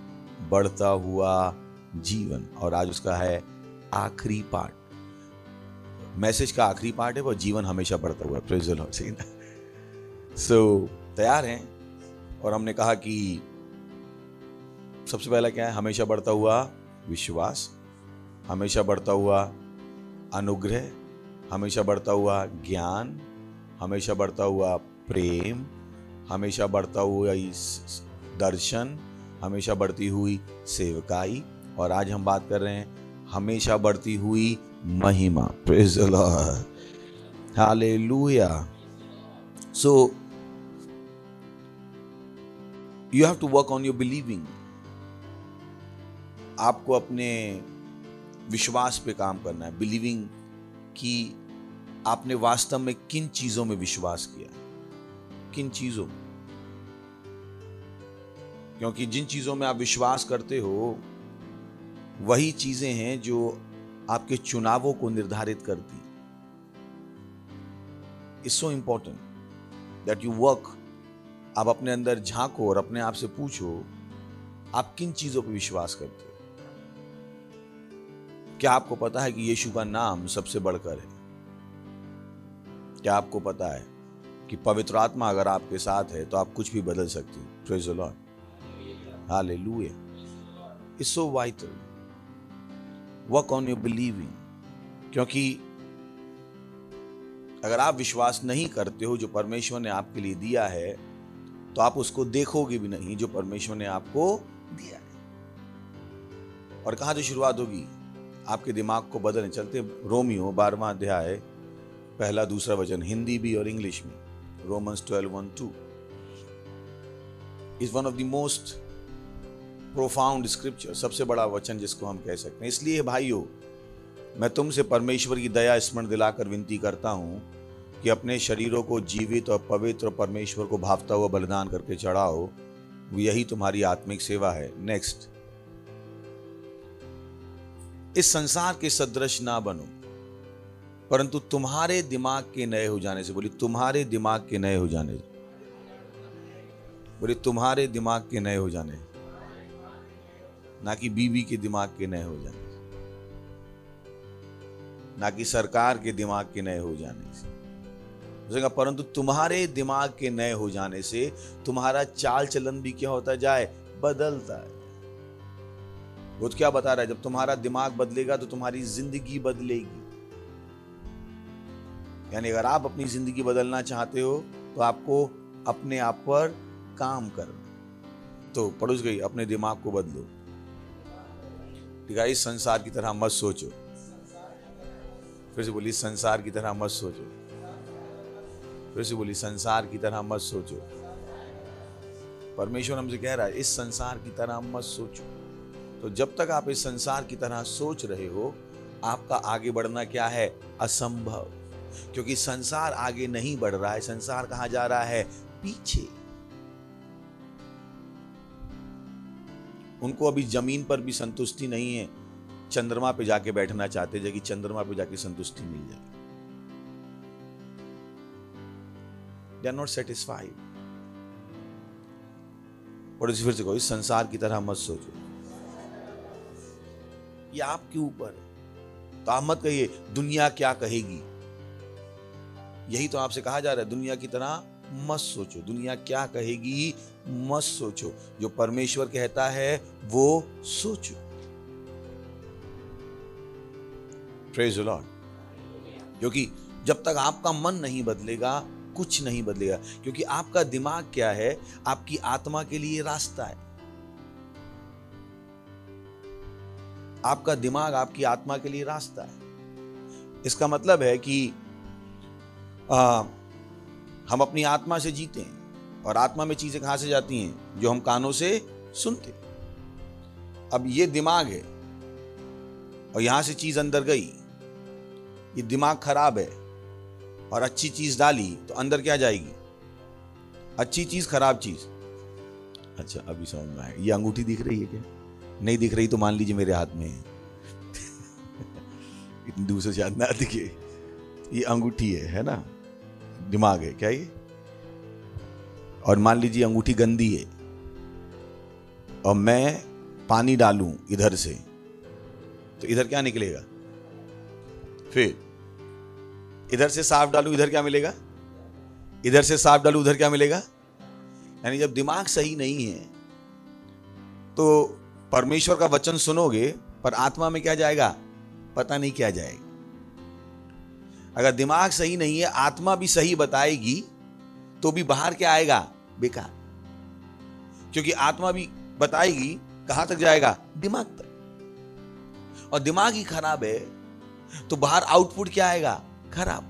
बढ़ता हुआ जीवन, और आज उसका है आखिरी पार्ट। मैसेज का आखिरी पार्ट है वो जीवन हमेशा बढ़ता हुआ। Praise the Lord. सो तैयार हैं? और हमने कहा कि सबसे पहला क्या है? हमेशा बढ़ता हुआ विश्वास, हमेशा बढ़ता हुआ अनुग्रह, हमेशा बढ़ता हुआ ज्ञान, हमेशा बढ़ता हुआ प्रेम, हमेशा बढ़ता हुआ दर्शन, हमेशा बढ़ती हुई सेवकाई, और आज हम बात कर रहे हैं हमेशा बढ़ती हुई महिमा। Praise the Lord. Hallelujah. So you have to work on your believing. आपको अपने विश्वास पे काम करना है, बिलीविंग कि आपने वास्तव में किन चीजों में विश्वास किया, किन चीजों में। क्योंकि जिन चीजों में आप विश्वास करते हो वही चीजें हैं जो आपके चुनावों को निर्धारित करती। It's so important that you work. आप अपने अंदर झांको और अपने आप से पूछो आप किन चीजों पर विश्वास करते हो। क्या आपको पता है कि यीशु का नाम सबसे बढ़कर है? क्या आपको पता है कि पवित्र आत्मा अगर आपके साथ है तो आप कुछ भी बदल सकते हो? Praise the Lord, hallelujah. It's so vital, work on your believing. क्योंकि अगर आप विश्वास नहीं करते हो जो परमेश्वर ने आपके लिए दिया है तो आप उसको देखोगे भी नहीं जो परमेश्वर ने आपको दिया है। और कहां से शुरुआत होगी? आपके दिमाग को बदलने। चलते रोमियो 12वां अध्याय 1-2 वचन, हिंदी भी और इंग्लिश में। Romans 12:1-2 is one of the most profound scripture, सबसे बड़ा वचन जिसको हम कह सकते हैं। इसलिए भाइयों, मैं तुमसे परमेश्वर की दया स्मरण दिलाकर विनती करता हूं कि अपने शरीरों को जीवित और पवित्र परमेश्वर को भावता हुआ बलिदान करके चढ़ाओ, यही तुम्हारी आत्मिक सेवा है। नेक्स्ट, इस संसार के सदृश ना बनो परंतु तुम्हारे दिमाग के नए हो जाने से, बोली तुम्हारे दिमाग के नए हो जाने, बोली तुम्हारे दिमाग के नए हो जाने, ना कि बीवी के दिमाग के नए हो जाने, ना कि सरकार के दिमाग के नए हो जाने से, परंतु तुम्हारे दिमाग के नए हो जाने से तुम्हारा चाल चलन भी क्या होता जाए? बदलता है। वो तो क्या बता रहा है? जब तुम्हारा दिमाग बदलेगा तो तुम्हारी जिंदगी बदलेगी। यानी अगर आप अपनी जिंदगी बदलना चाहते हो तो आपको अपने आप पर काम करना। तो पड़ोस गई, अपने दिमाग को बदलो। ठीक है, इस संसार की तरह मत सोचो। फिर से बोली, संसार की तरह मत सोचो। फिर से बोली, संसार की तरह मत सोचो। परमेश्वर हमसे कह रहा है इस संसार की तरह मत सोचो। तो जब तक आप इस संसार की तरह सोच रहे हो, आपका आगे बढ़ना क्या है? असंभव। क्योंकि संसार आगे नहीं बढ़ रहा है, संसार कहां जा रहा है? पीछे। उनको अभी जमीन पर भी संतुष्टि नहीं है, चंद्रमा पे जाके बैठना चाहते हैं कि चंद्रमा पे जाके संतुष्टि मिल जाए। They are not satisfied। और फिर से कहो, इस संसार की तरह मत सोचो। ये आपके ऊपर है। तो आप मत कहिए दुनिया क्या कहेगी। यही तो आपसे कहा जा रहा है, दुनिया की तरह मत सोचो। दुनिया क्या कहेगी मत सोचो। जो परमेश्वर कहता है वो सोचो। Praise the Lord. क्योंकि जब तक आपका मन नहीं बदलेगा कुछ नहीं बदलेगा। क्योंकि आपका दिमाग क्या है? आपकी आत्मा के लिए रास्ता है। आपका दिमाग आपकी आत्मा के लिए रास्ता है। इसका मतलब है कि हम अपनी आत्मा से जीते हैं और आत्मा में चीजें कहां से जाती हैं? जो हम कानों से सुनते। अब ये दिमाग है और यहां से चीज अंदर गई, ये दिमाग खराब है और अच्छी चीज डाली तो अंदर क्या जाएगी? अच्छी चीज खराब चीज। अच्छा, अभी समझ में आया। ये अंगूठी दिख रही है क्या? नहीं दिख रही तो मान लीजिए मेरे हाथ में है। इतनी दूर से शायद ना दिखे। ये अंगूठी है ना? दिमाग है क्या ये? और मान लीजिए अंगूठी गंदी है और मैं पानी डालूं इधर से तो इधर क्या निकलेगा? फिर इधर से साफ डालूं, इधर क्या मिलेगा? इधर से साफ डालूं, उधर क्या मिलेगा? यानी जब दिमाग सही नहीं है तो परमेश्वर का वचन सुनोगे पर आत्मा में क्या जाएगा? पता नहीं क्या जाएगा। अगर दिमाग सही नहीं है, आत्मा भी सही बताएगी तो भी बाहर क्या आएगा? बेकार। क्योंकि आत्मा भी बताएगी, कहां तक जाएगा? दिमाग तक। और दिमाग ही खराब है तो बाहर आउटपुट क्या आएगा? खराब।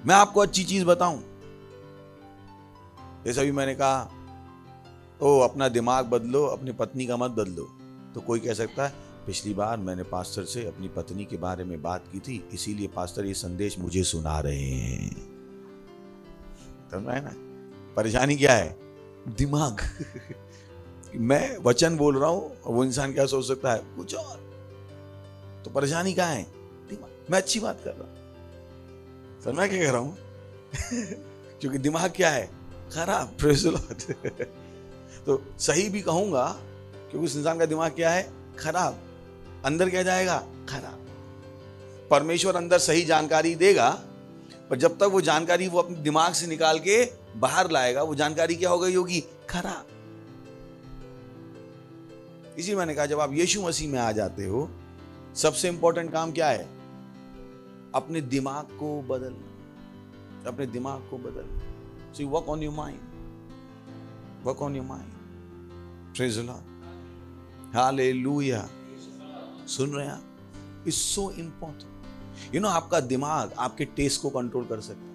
मैं आपको अच्छी चीज बताऊं, जैसा भी मैंने कहा, ओ अपना दिमाग बदलो, अपनी पत्नी का मत बदलो। तो कोई कह सकता है पिछली बार मैंने पास्टर से अपनी पत्नी के बारे में बात की थी, इसीलिए पास्टर ये संदेश मुझे सुना रहे हैं। समझ आया ना? परेशानी क्या है? दिमाग। मैं वचन बोल रहा हूं, वो इंसान क्या सोच सकता है? कुछ और। तो परेशानी क्या है? दिमाग। मैं अच्छी बात कर रहा हूं, समझ मैं क्या कह रहा हूं? क्योंकि दिमाग क्या है? खराब। Praise the Lord. तो सही भी कहूंगा क्योंकि उस इंसान का दिमाग क्या है? खराब। अंदर क्या जाएगा? खराब। परमेश्वर अंदर सही जानकारी देगा, पर जब तक वो जानकारी वो अपने दिमाग से निकाल के बाहर लाएगा, वो जानकारी क्या हो गई होगी? खराब। इसी मैंने कहा जब आप यीशु मसीह में आ जाते हो, सबसे इंपॉर्टेंट काम क्या है? अपने दिमाग को बदलना। अपने दिमाग को बदलना। So work on your mind, work on your mind. Praise the Lord, hallelujah. सुन रहे हैं आप? It's so important. You know, आपका दिमाग आपके टेस्ट को कंट्रोल कर सकता है।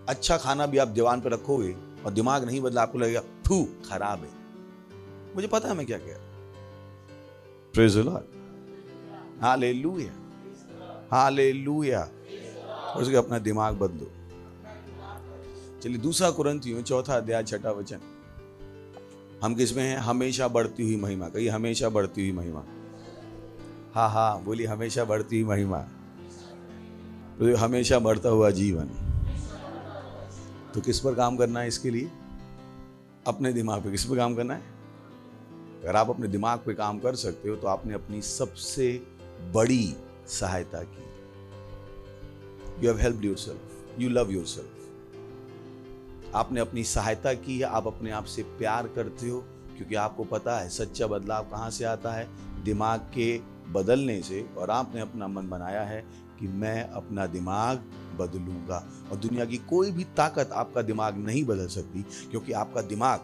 अच्छा खाना भी आप दीवान पे रखोगे और दिमाग नहीं बदला, आपको लगेगा फू खराब है। मुझे पता है मैं क्या कह रहा हूं। Praise the Lord, hallelujah, hallelujah. और उसके अपना दिमाग बदलो। चलिए 2 कुरिन्थियों 4 अध्याय 6 वचन। हम किस में हैं? हमेशा बढ़ती हुई महिमा। कहिए हमेशा बढ़ती हुई महिमा। हाँ हाँ बोलिए, हमेशा बढ़ती हुई महिमा। तो हमेशा बढ़ता हुआ जीवन। तो किस पर काम करना है इसके लिए? अपने दिमाग पे। किस पर काम करना है? अगर आप अपने दिमाग पे काम कर सकते हो तो आपने अपनी सबसे बड़ी सहायता की। You have helped yourself, you love yourself. आपने अपनी सहायता की है। आप अपने आप से प्यार करते हो, क्योंकि आपको पता है सच्चा बदलाव कहाँ से आता है? दिमाग के बदलने से। और आपने अपना मन बनाया है कि मैं अपना दिमाग बदलूंगा। और दुनिया की कोई भी ताकत आपका दिमाग नहीं बदल सकती, क्योंकि आपका दिमाग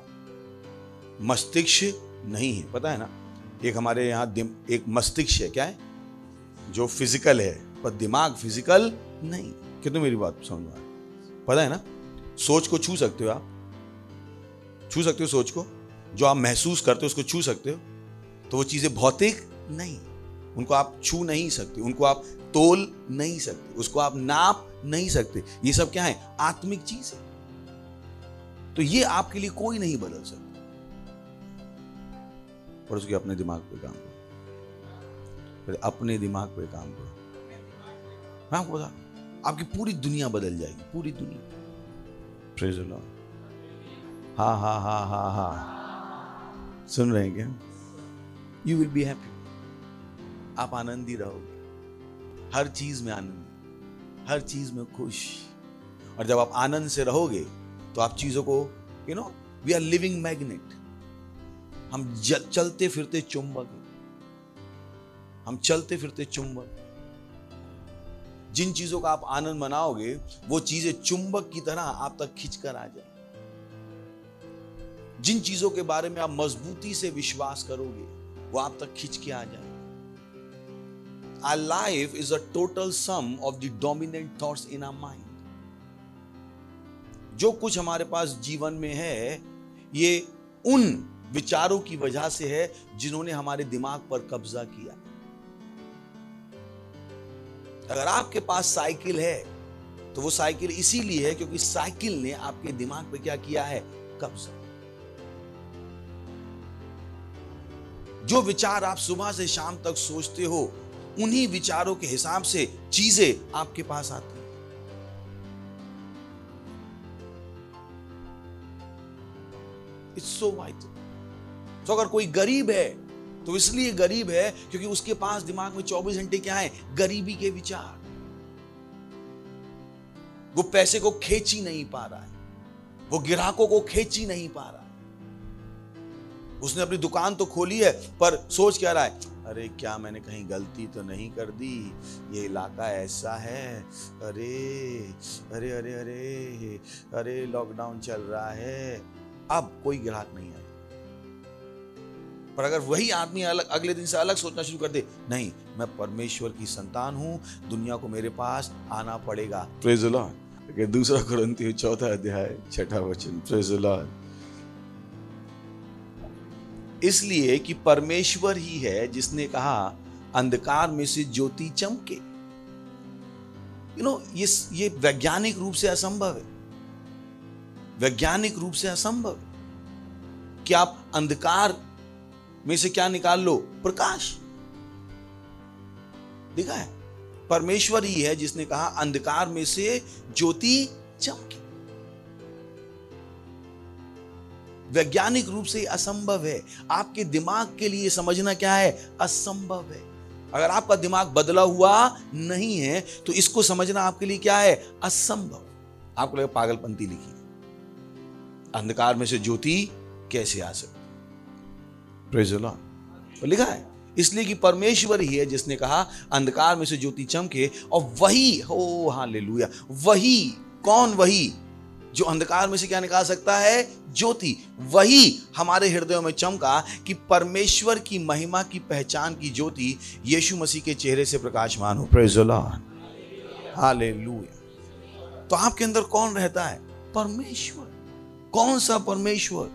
मस्तिष्क नहीं है। पता है ना, एक हमारे यहाँ एक मस्तिष्क है, क्या है? जो फिजिकल है, पर दिमाग फिजिकल नहीं। कितने मेरी बात समझ में आ रही? पता है ना, सोच को छू सकते हो आप, छू सकते हो सोच को। जो आप महसूस करते हो उसको छू सकते हो। तो वो चीजें भौतिक नहीं, उनको आप छू नहीं सकते, उनको आप तोल नहीं सकते, उसको आप नाप नहीं सकते। ये सब क्या है? आत्मिक चीज है। तो ये आपके लिए कोई नहीं बदल सकता। और उसके अपने दिमाग पे काम करो, अपने दिमाग पे काम करो। मैं आपको बता, आपकी पूरी दुनिया बदल जाएगी, पूरी दुनिया। प्रेज़ द लॉर्ड, हाँ हाँ हाँ हाँ हाँ। सुन रहे हैं क्या? You will be happy. आप आनंदी रहोगे, हर चीज में आनंद, हर चीज में खुश। और जब आप आनंद से रहोगे तो आप चीजों को, you know, we are living magnet. हम चलते फिरते चुंबक हैं। हम चलते फिरते चुंबक। जिन चीजों का आप आनंद मनाओगे वो चीजें चुंबक की तरह आप तक खींचकर आ जाए। जिन चीजों के बारे में आप मजबूती से विश्वास करोगे वो आप तक खींच के आ जाए। Our life is a total sum of the dominant thoughts in our mind. जो कुछ हमारे पास जीवन में है ये उन विचारों की वजह से है जिन्होंने हमारे दिमाग पर कब्जा किया। अगर आपके पास साइकिल है तो वो साइकिल इसीलिए है क्योंकि साइकिल ने आपके दिमाग पे क्या किया है? कब्जा। जो विचार आप सुबह से शाम तक सोचते हो उन्हीं विचारों के हिसाब से चीजें आपके पास आती हैं। It's so vital. तो अगर कोई गरीब है तो इसलिए गरीब है क्योंकि उसके पास दिमाग में 24 घंटे क्या है? गरीबी के विचार। वो पैसे को खींच ही नहीं पा रहा है, वो ग्राहकों को खींच ही नहीं पा रहा है। उसने अपनी दुकान तो खोली है पर सोच क्या रहा है? अरे क्या मैंने कहीं गलती तो नहीं कर दी? ये इलाका ऐसा है, अरे अरे अरे अरे अरे लॉकडाउन चल रहा है, अब कोई ग्राहक नहीं आए। पर अगर वही आदमी अगले दिन से अलग सोचना शुरू कर दे, नहीं मैं परमेश्वर की संतान हूं, दुनिया को मेरे पास आना पड़ेगा। Praise the Lord. 2 कुरिन्थियों 4 अध्याय 6 वचन। Praise the Lord. इसलिए कि परमेश्वर ही है जिसने कहा अंधकार में से ज्योति चमके। ये वैज्ञानिक रूप से असंभव है, वैज्ञानिक रूप से असंभव है कि आप अंधकार में से क्या निकाल लो, प्रकाश। देखा है, परमेश्वर ही है जिसने कहा अंधकार में से ज्योति चमके। वैज्ञानिक रूप से असंभव है, आपके दिमाग के लिए समझना क्या है, असंभव है। अगर आपका दिमाग बदला हुआ नहीं है तो इसको समझना आपके लिए क्या है, असंभव। आपको लगे पागलपंती लिखी, अंधकार में से ज्योति कैसे आ सकती, प्रेज़ द लॉर्ड। तो लिखा है इसलिए कि परमेश्वर ही है जिसने कहा अंधकार में से ज्योति चमके, और वही, हो हालेलुया, वही, कौन वही जो अंधकार में से क्या निकाल सकता है, ज्योति। वही हमारे हृदयों में चमका कि परमेश्वर की महिमा की पहचान की ज्योति यीशु मसीह के चेहरे से प्रकाशमान हो, प्रेज़ द लॉर्ड, हालेलुया। तो आपके अंदर कौन रहता है, परमेश्वर। कौन सा परमेश्वर,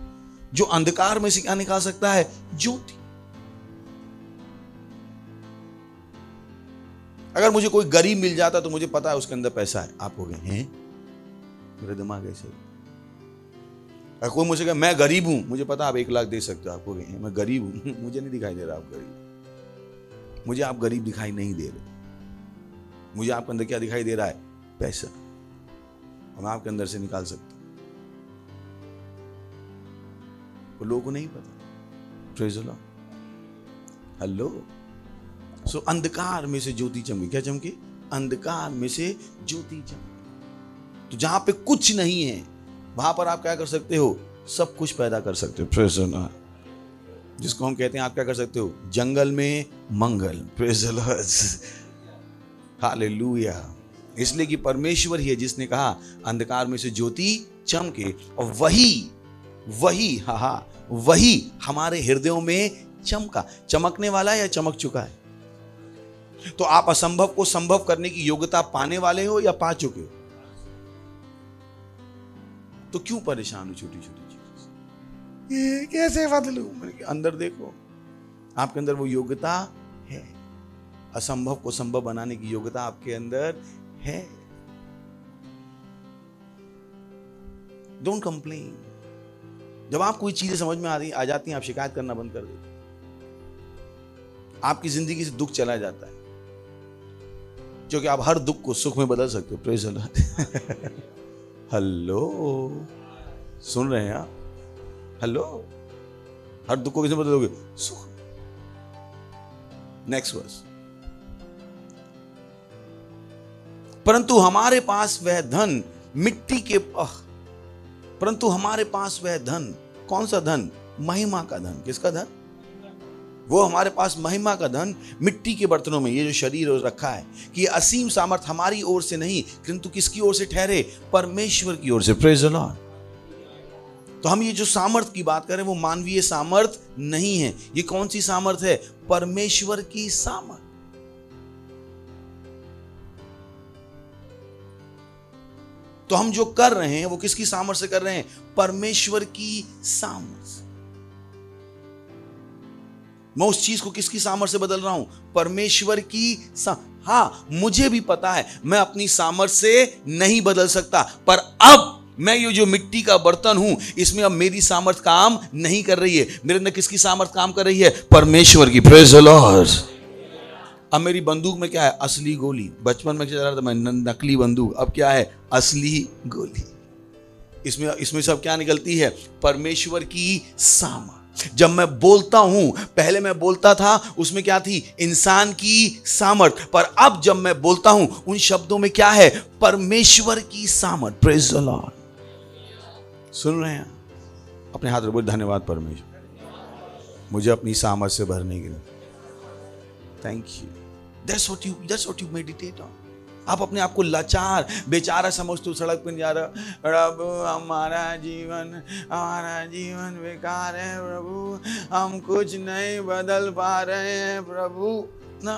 जो अंधकार में से क्या निकाल सकता है, ज्योति। अगर मुझे कोई गरीब मिल जाता तो मुझे पता है उसके अंदर पैसा है, आप हो गए हैं, मेरा दिमाग ऐसे। अगर कोई मुझे कहे मैं गरीब हूं, मुझे पता आप 1 लाख दे सकते हो, आप हो गए मैं गरीब हूं, मुझे नहीं दिखाई दे रहा आप गरीब, मुझे आप गरीब दिखाई नहीं दे रहे, मुझे आपके अंदर क्या दिखाई दे रहा है, पैसा, और मैं आपके अंदर से निकाल सकता हूं, वो लोगों को नहीं पता, प्रेज़ द लॉर्ड, हेलो। सो अंधकार में से ज्योति चमकी, क्या चमकी, अंधकार में से ज्योति चमकी। तो जहां पे कुछ नहीं है वहां पर आप क्या कर सकते हो, सब कुछ पैदा कर सकते हो, प्रेज़ द लॉर्ड। जिसको हम कहते हैं आप क्या कर सकते हो, जंगल में मंगल, प्रेज़ द लॉर्ड, हालेलुया। इसलिए कि परमेश्वर ही है जिसने कहा अंधकार में से ज्योति चमके, और वही वही हमारे हृदयों में चमका। चमकने वाला है या चमक चुका है? तो आप असंभव को संभव करने की योग्यता पाने वाले हो या पा चुके हो? तो क्यों परेशान हो छोटी छोटी चीजों से, ये कैसे बदलूं? अंदर देखो, आपके अंदर वो योग्यता है, असंभव को संभव बनाने की योग्यता आपके अंदर है। Don't complain. जब आप कोई चीजें समझ में आ जाती हैं, आप शिकायत करना बंद कर देते, आपकी जिंदगी से दुख चला जाता है, क्योंकि आप हर दुख को सुख में बदल सकते हो, प्रेज़ द लॉर्ड। हेलो, सुन रहे हैं आप? हेलो, हर दुख को किसमें बदलोगे? सुख। नेक्स्ट वर्स, परंतु हमारे पास वह धन मिट्टी के, परंतु हमारे पास वह धन, कौन सा धन? महिमा का धन। किसका धन? वो हमारे पास महिमा का धन मिट्टी के बर्तनों में, ये जो शरीर रखा है, कि ये असीम सामर्थ हमारी ओर से नहीं किंतु किसकी ओर से ठहरे? परमेश्वर की ओर से, प्रेज़ द लॉर्ड। तो हम ये जो सामर्थ की बात करें वो मानवीय सामर्थ नहीं है। ये कौन सी सामर्थ है? परमेश्वर की सामर्थ। तो हम जो कर रहे हैं वो किसकी सामर्थ से कर रहे हैं? परमेश्वर की सामर्थ। मैं उस चीज को किसकी सामर्थ से बदल रहा हूं? परमेश्वर की हाँ, मुझे भी पता है मैं अपनी सामर्थ से नहीं बदल सकता, पर अब मैं ये जो मिट्टी का बर्तन हूं, इसमें अब मेरी सामर्थ काम नहीं कर रही है। मेरे अंदर किसकी सामर्थ काम कर रही है? परमेश्वर की, प्रेज़ द लॉर्ड। अब मेरी बंदूक में क्या है? असली गोली। बचपन में चला रहा था मैं नकली बंदूक, अब क्या है? असली गोली। इसमें सब क्या निकलती है? परमेश्वर की सामर्थ। जब मैं बोलता हूं, पहले मैं बोलता था उसमें क्या थी? इंसान की सामर्थ, पर अब जब मैं बोलता हूं उन शब्दों में क्या है? परमेश्वर की सामर्थ, प्रेज़ द लॉर्ड। सुन रहे हैं? अपने हाथ रखो, धन्यवाद परमेश्वर मुझे अपनी सामर्थ से भरने के लिए। Thank you. That's what you meditate on. आप अपने आप को लाचार बेचारा समझते हो, सड़क पर जा रहा, प्रभु हमारा जीवन बेकार है प्रभु, हम कुछ नहीं बदल पा रहे हैं प्रभु ना।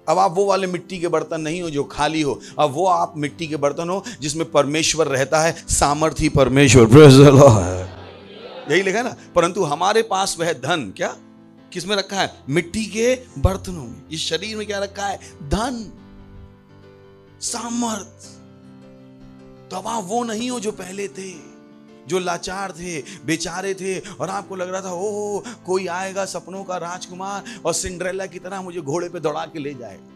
अब आप वो वाले मिट्टी के बर्तन नहीं हो जो खाली हो, अब वो आप मिट्टी के बर्तन हो जिसमें परमेश्वर रहता है, सामर्थी परमेश्वर, प्रेज़ द लॉर्ड। यही लिखा है ना, परंतु हमारे पास वह धन क्या किस में रखा है? मिट्टी के बर्तनों में। इस शरीर में क्या रखा है? धन, सामर्थ। तो अब आप वो नहीं हो जो पहले थे, जो लाचार थे, बेचारे थे, और आपको लग रहा था ओह कोई आएगा सपनों का राजकुमार और सिंड्रेला की तरह मुझे घोड़े पे दौड़ा के ले जाएगा।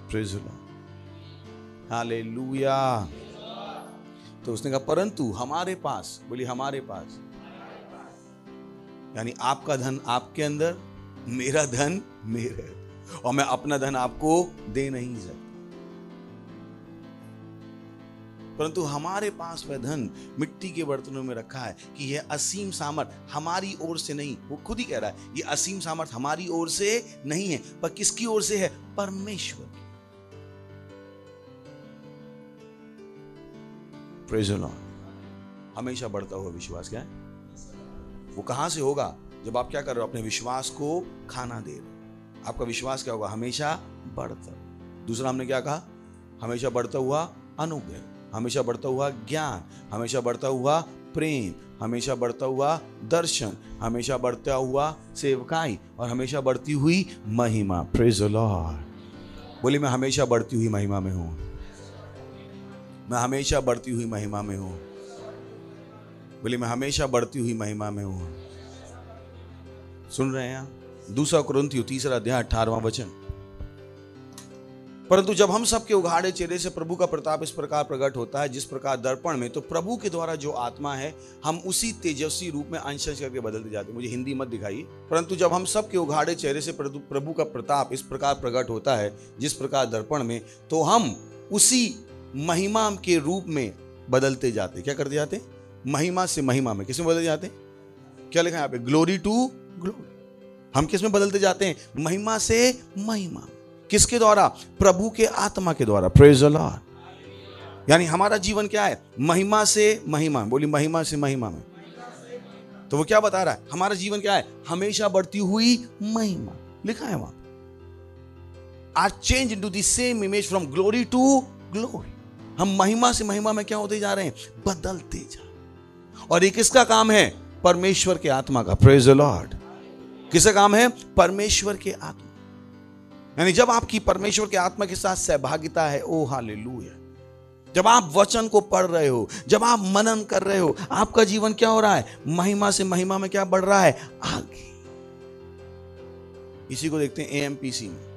Praise the Lord, hallelujah. तो उसने कहा परंतु हमारे पास, बोली हमारे पास, यानी आपका धन आपके अंदर, मेरा धन मेरे, और मैं अपना धन आपको दे नहीं सकता, परंतु हमारे पास वह धन मिट्टी के बर्तनों में रखा है कि यह असीम सामर्थ हमारी ओर से नहीं, वो खुद ही कह रहा है, यह असीम सामर्थ हमारी ओर से नहीं है, पर किसकी ओर से है? परमेश्वर की। Praise the Lord. हमेशा बढ़ता हुआ विश्वास क्या है? वो कहां से होगा? जब आप क्या कर रहे हो? अपने विश्वास को खाना दे रहे हो। आपका विश्वास क्या होगा? हमेशा बढ़ता। दूसरा हमने क्या कहा? हमेशा बढ़ता हुआ अनुग्रह, हमेशा बढ़ता हुआ ज्ञान, हमेशा बढ़ता हुआ प्रेम, हमेशा बढ़ता हुआ दर्शन, हमेशा बढ़ता हुआ सेवकाई, और हमेशा बढ़ती हुई महिमा। Praise the Lord. बोली मैं हमेशा बढ़ती हुई महिमा में हूं, मैं हमेशा बढ़ती हुई महिमा में हूं। बोली मैं हमेशा बढ़ती हुई महिमा में हूं। सुन रहे हैं आप? 2 कुरिन्थियों 3 अध्याय 18वां वचन। परंतु जब हम सबके उघाड़े चेहरे से प्रभु का प्रताप इस प्रकार प्रकट होता है जिस प्रकार दर्पण में, तो प्रभु के द्वारा जो आत्मा है हम उसी तेजस्वी रूप में अंश अंश करके बदलते जाते हैं। मुझे हिंदी मत दिखाइए। परंतु जब हम सबके उघाड़े चेहरे से प्रभु का प्रताप इस प्रकार प्रकट होता है जिस प्रकार दर्पण में, तो हम उसी महिमा के रूप में बदलते जाते। क्या करते जाते? महिमा से महिमा में। किसमें बदलते जाते? क्या लिखा है यहाँ पे? Glory to glory. हम किस में बदलते जाते हैं? महिमा से महिमा। किसके द्वारा? प्रभु के आत्मा के द्वारा। Praise the Lord. यानी हमारा जीवन क्या है? महिमा से महिमा। बोली महिमा से महिमा में। तो वो क्या बता रहा है? हमारा जीवन क्या है? हमेशा बढ़ती हुई महिमा। लिखा है वहां, are change into the same image from glory to glory. हम महिमा से महिमा में क्या होते जा रहे हैं? बदलते जा। और ये किसका काम है? परमेश्वर के आत्मा का। Praise the Lord. किसका काम है? परमेश्वर के आत्मा। यानी जब आपकी परमेश्वर के आत्मा के साथ सहभागिता है, ओ हालेलुया, जब आप वचन को पढ़ रहे हो, जब आप मनन कर रहे हो, आपका जीवन क्या हो रहा है? महिमा से महिमा में क्या बढ़ रहा है? आगे। इसी को देखते हैं AMPC में,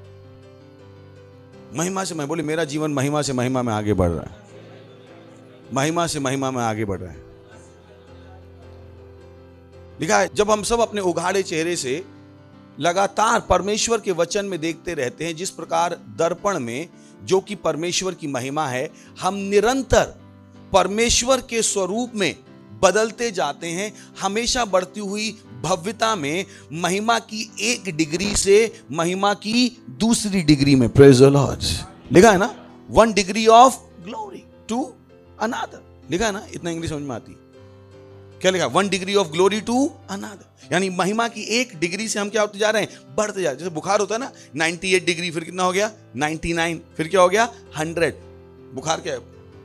महिमा से महिमा। बोले मेरा जीवन महिमा से महिमा में आगे बढ़ रहा है, महिमा से महिमा में आगे बढ़ रहा है। लिखा है जब हम सब अपने उघाड़े चेहरे से लगातार परमेश्वर के वचन में देखते रहते हैं जिस प्रकार दर्पण में, जो कि परमेश्वर की महिमा है, हम निरंतर परमेश्वर के स्वरूप में बदलते जाते हैं, हमेशा बढ़ती हुई भव्यता में, महिमा की एक डिग्री से महिमा की दूसरी डिग्री में। Praise the lord. लिखा है ना, 1 degree of glory to another. लिखा है ना, इतना इंग्लिश समझ में आती। क्या लिखा? 1 degree of glory to another. यानी महिमा की एक डिग्री से हम क्या होते जा रहे हैं? बढ़ते जा रहे हैं। जैसे बुखार होता है ना, 98 डिग्री, फिर कितना हो गया? 99, फिर क्या हो गया? 100। बुखार क्या है?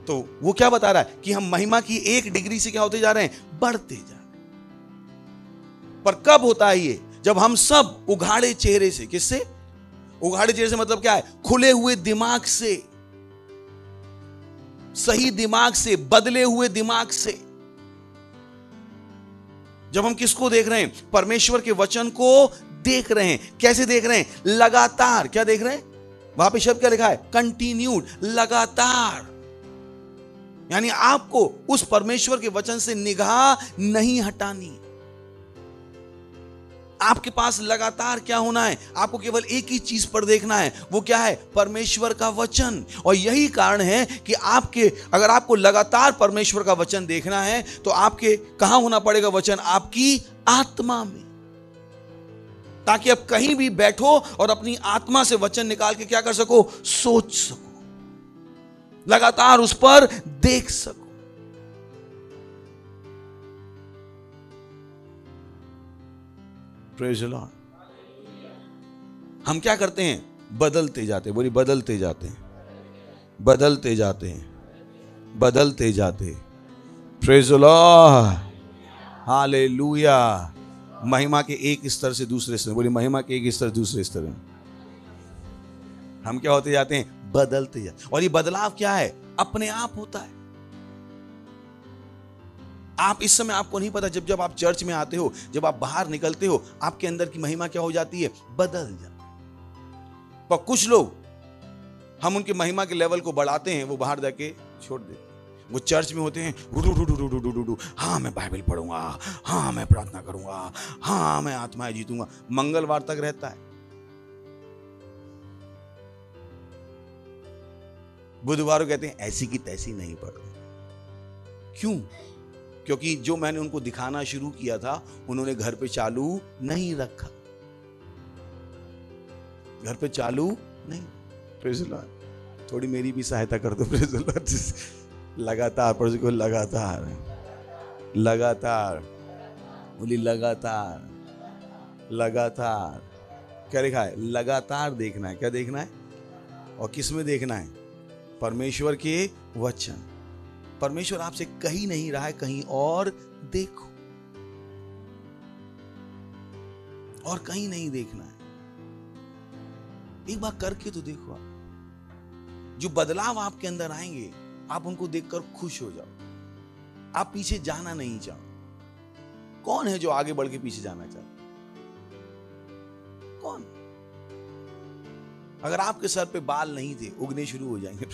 तो वो क्या बता रहा है? कि हम महिमा की एक डिग्री से क्या होते जा रहे हैं? बढ़ते जा रहे हैं। पर कब होता है ये? जब हम सब उघाड़े चेहरे से। किससे? उघाड़े चेहरे से मतलब क्या है? खुले हुए दिमाग से, सही दिमाग से, बदले हुए दिमाग से। जब हम किसको देख रहे हैं? परमेश्वर के वचन को देख रहे हैं। कैसे देख रहे हैं? लगातार। क्या देख रहे हैं? वहां पे शब्द क्या लिखा है? कंटिन्यूड, लगातार। यानी आपको उस परमेश्वर के वचन से निगाह नहीं हटानी। आपके पास लगातार क्या होना है? आपको केवल एक ही चीज पर देखना है। वो क्या है? परमेश्वर का वचन। और यही कारण है कि अगर आपको लगातार परमेश्वर का वचन देखना है तो आपके कहां होना पड़ेगा वचन? आपकी आत्मा में, ताकि आप कहीं भी बैठो और अपनी आत्मा से वचन निकाल के क्या कर सको? सोच सको, लगातार उस पर देख सको। Praise the Lord. हम क्या करते हैं? बदलते जाते हैं। बोली बदलते जाते हैं, बदलते जाते हैं, बदलते जाते हैं। Praise the Lord. हालेलुया। महिमा के एक स्तर से दूसरे स्तर, बोलिए महिमा के एक स्तर दूसरे स्तर में हम क्या होते जाते हैं, बदलते जाते। और ये बदलाव क्या है, अपने आप होता है। आप इस समय आपको नहीं पता, जब आप चर्च में आते हो, जब आप बाहर निकलते हो, आपके अंदर की महिमा क्या हो जाती है, बदल जाती है। पर कुछ लोग, हम उनके महिमा के लेवल को बढ़ाते हैं, वो बाहर जाके छोड़ देते हैं। वो चर्च में होते हैं, हाँ मैं बाइबल पढ़ूंगा, हाँ मैं प्रार्थना करूंगा, हाँ मैं आत्माएं जीतूंगा, मंगलवार तक रहता है। बुधवार को कहते हैं ऐसी की तैसी नहीं पढ़ते। क्यों? क्योंकि जो मैंने उनको दिखाना शुरू किया था, उन्होंने घर पे चालू नहीं रखा। घर पे चालू नहीं। Praise the Lord. थोड़ी मेरी भी सहायता कर दो। Praise the Lord. लगातार पढ़ को, लगातार लगातार बोली, लगातार लगातार। क्या लिखा है? लगातार देखना है। क्या देखना है? और किस में देखना है? परमेश्वर के वचन। परमेश्वर आपसे कहीं नहीं रहा है, कहीं और देखो, और कहीं नहीं देखना है। एक बार करके तो देखो। आप जो बदलाव आपके अंदर आएंगे, आप उनको देखकर खुश हो जाओ। आप पीछे जाना नहीं चाहो। कौन है जो आगे बढ़ के पीछे जाना चाहता? कौन? अगर आपके सर पे बाल नहीं थे, उगने शुरू हो जाएंगे।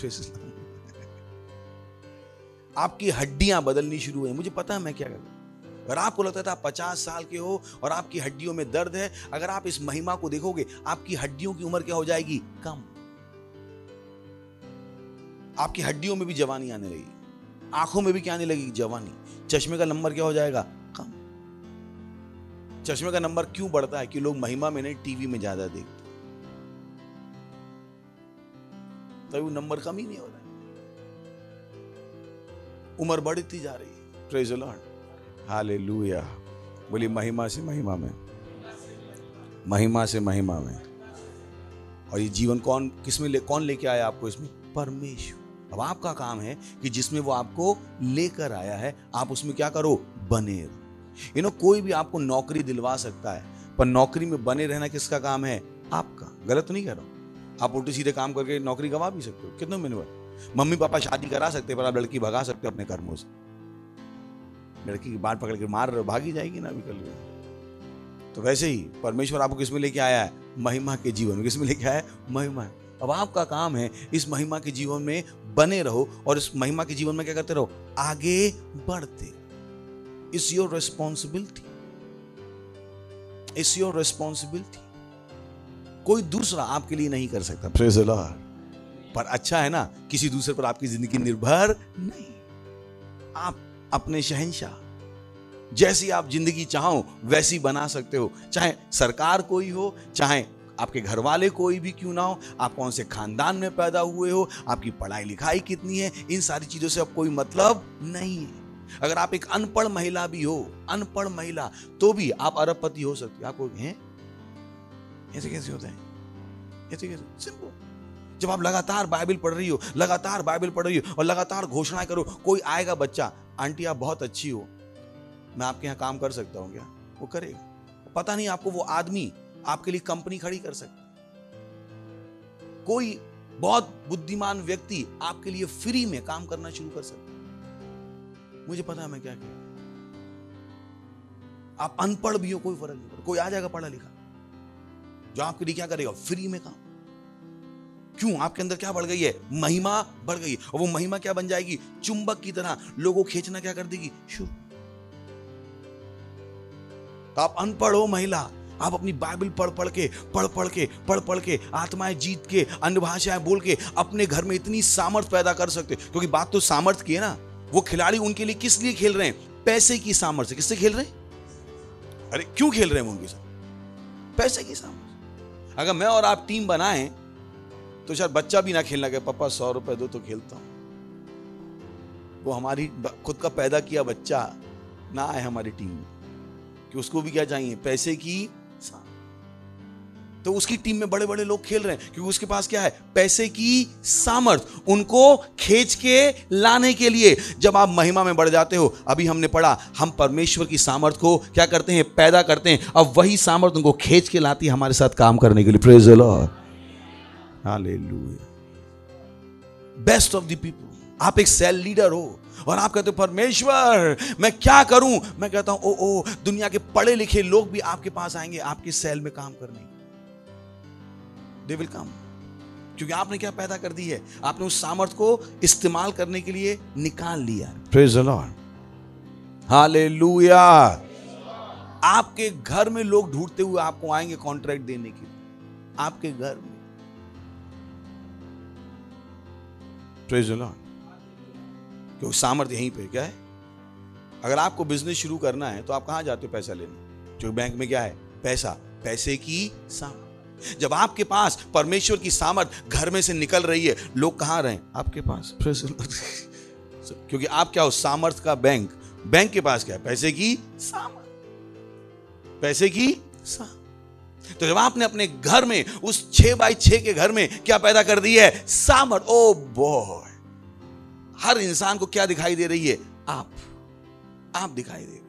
आपकी हड्डियां बदलनी शुरू हुई। मुझे पता है मैं क्या कर रहा हूं। अगर आपको लगता था 50 साल के हो और आपकी हड्डियों में दर्द है, अगर आप इस महिमा को देखोगे, आपकी हड्डियों की उम्र क्या हो जाएगी? कम। आपकी हड्डियों में भी जवानी आने लगेगी, आंखों में भी क्या आने लगेगी? जवानी। चश्मे का नंबर क्या हो जाएगा? कम। चश्मे का नंबर क्यों बढ़ता है? कि लोग महिमा में नहीं, टीवी में ज्यादा देखते, तो वो नंबर कम ही नहीं हो रहा है, उम्र बढ़ती जा रही है। Praise the Lord. हालेलुया। बोलिए महिमा से महिमा में, महिमा से महिमा में। और ये जीवन कौन, किसमें कौन लेके आया आपको? इसमें परमेश्वर। अब आपका काम है कि जिसमें वो आपको लेकर आया है, आप उसमें क्या करो? बने रहो। कोई भी आपको नौकरी दिलवा सकता है, पर नौकरी में बने रहना किसका काम है? आपका। गलत तो नहीं कह रहा हूं। आप उल्टे सीधे काम करके नौकरी गंवा भी सकते हो। कितने महीने बाद मम्मी पापा शादी करा सकते हैं, पर आप लड़की भगा सकते हो अपने कर्मों से। लड़की की बात पकड़ के मार रहे हो, भागी जाएगी ना अभी कल। तो वैसे ही परमेश्वर आपको किसमें लेके आया है? महिमा के जीवन में। किसमें लेके आया है? महिमा। अब आपका काम है इस महिमा के जीवन में बने रहो, और इस महिमा के जीवन में क्या करते रहो? आगे बढ़ते। It's your responsibility. It's your responsibility. कोई दूसरा आपके लिए नहीं कर सकता। Praise the Lord. पर अच्छा है ना, किसी दूसरे पर आपकी जिंदगी निर्भर नहीं। आप अपने शहंशाह, जैसी आप जिंदगी चाहो वैसी बना सकते हो। चाहे सरकार कोई हो, चाहे आपके घर वाले कोई भी क्यों ना हो, आप कौन से खानदान में पैदा हुए हो, आपकी पढ़ाई लिखाई कितनी है, इन सारी चीजों से अब कोई मतलब नहीं है। अगर आप एक अनपढ़ महिला भी हो, अनपढ़ महिला, तो भी आप अरबपति हो सकती है। आपको हैं? ऐसे कैसे होता है? ऐसे कैसे? सिंपल। जब आप लगातार बाइबल पढ़ रही हो, लगातार बाइबल पढ़ रही हो और लगातार घोषणाएं करो, कोई आएगा बच्चा, आंटी आप बहुत अच्छी हो, मैं आपके यहाँ काम कर सकता हूँ क्या? वो करेगा। पता नहीं आपको वो आदमी आपके लिए कंपनी खड़ी कर सकता। कोई बहुत बुद्धिमान व्यक्ति आपके लिए फ्री में काम करना शुरू कर सकता। मुझे पता है मैं क्या कह। आप अनपढ़ भी हो, कोई फर्क नहीं पड़ता। कोई आ जाएगा पढ़ा लिखा जो आपके लिए क्या करेगा? फ्री में काम। क्यों? आपके अंदर क्या बढ़ गई है? महिमा बढ़ गई है। और वो महिमा क्या बन जाएगी? चुंबक की तरह लोगों को खींचना क्या कर देगी? शुरू। तो आप अनपढ़ हो महिला, आप अपनी बाइबल पढ़ पढ़ के आत्माएं जीत के, अन्य भाषाएं बोल के अपने घर में इतनी सामर्थ पैदा कर सकते। क्योंकि बात तो सामर्थ की है ना। वो खिलाड़ी उनके लिए किस लिए खेल रहे हैं? पैसे की सामर्थ से। किससे खेल रहे हैं? अरे क्यों खेल रहे हैं उनके साथ? पैसे की सामर्थ। अगर मैं और आप टीम बनाएं तो शायद बच्चा भी ना खेलना के पापा 100 रुपए दो तो खेलता हूं। वो हमारी खुद का पैदा किया बच्चा ना आए हमारी टीम में, कि उसको भी क्या चाहिए? पैसे की। तो उसकी टीम में बड़े बड़े लोग खेल रहे हैं क्योंकि उसके पास क्या है, पैसे की सामर्थ, उनको खींच के लाने के लिए। जब आप महिमा में बढ़ जाते हो, अभी हमने पढ़ा, हम परमेश्वर की सामर्थ को क्या करते हैं, पैदा करते हैं। अब वही सामर्थ उनको खींच के लाती है हमारे साथ काम करने के लिए। Praise the Lord, hallelujah. Best of the people, आप एक सेल लीडर हो और आप कहते हो परमेश्वर मैं क्या करूं। मैं कहता हूं ओ दुनिया के पढ़े लिखे लोग भी आपके पास आएंगे आपके सेल में काम करने। दे विल कम, क्योंकि आपने क्या पैदा कर दी है, आपने उस सामर्थ को इस्तेमाल करने के लिए निकाल लिया। Praise the Lord, hallelujah. आपके घर में लोग ढूंढते हुए आपको आएंगे कॉन्ट्रैक्ट देने के लिए, आपके घर में। प्रेज द लॉर्ड, क्योंकि सामर्थ्य यहीं पे क्या है। अगर आपको बिजनेस शुरू करना है तो आप कहां जाते हो पैसा लेने, जो बैंक में क्या है, पैसा, पैसे की सामर्थ। जब आपके पास परमेश्वर की सामर्थ घर में से निकल रही है, लोग कहां रहे, आपके पास। क्योंकि आप क्या हो, सामर्थ का बैंक। बैंक के पास क्या है, पैसे की सामर्थ, पैसे की सामर्थ। तो जब आपने अपने घर में उस 6x6 के घर में क्या पैदा कर दी है, सामर्थ। ओ बॉय, हर इंसान को क्या दिखाई दे रही है, आप दिखाई दे रहे।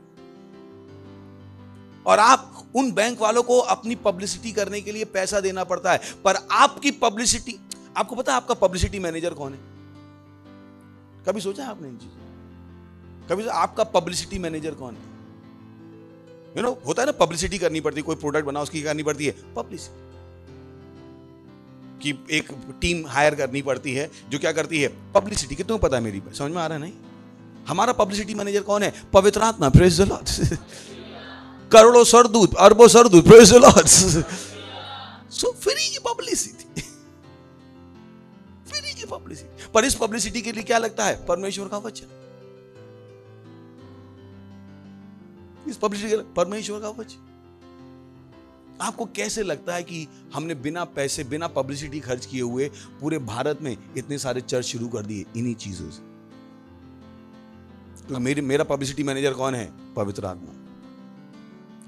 और आप उन बैंक वालों को अपनी पब्लिसिटी करने के लिए पैसा देना पड़ता है, पर आपकी पब्लिसिटी, आपको पता है आपका पब्लिसिटी मैनेजर कौन है? कभी सोचा है आपने इन चीजों? कभी आपका पब्लिसिटी मैनेजर कौन है? होता है ना, पब्लिसिटी करनी पड़ती है, कोई प्रोडक्ट बनाओ उसकी करनी पड़ती है पब्लिसिटी, कि एक टीम हायर करनी पड़ती है जो क्या करती है, पब्लिसिटी। कि तुम्हें पता है मेरी, समझ में आ रहा है? नहीं, हमारा पब्लिसिटी मैनेजर कौन है? पवित्र आत्मा। Praise the Lord. करोड़ों सरदूत, अरबों सरदूत। Praise the Lord. So free की पब्लिसिटी, फ्री की पब्लिसिटी। पर इस पब्लिसिटी के लिए क्या लगता है, परमेश्वर का वचन। इस पब्लिसिटी के लिए परमेश्वर का वचन। आपको कैसे लगता है कि हमने बिना पैसे, बिना पब्लिसिटी खर्च किए हुए पूरे भारत में इतने सारे चर्च शुरू कर दिए इन्हीं चीजों से? तो मेरा पब्लिसिटी मैनेजर कौन है? पवित्र आत्मा।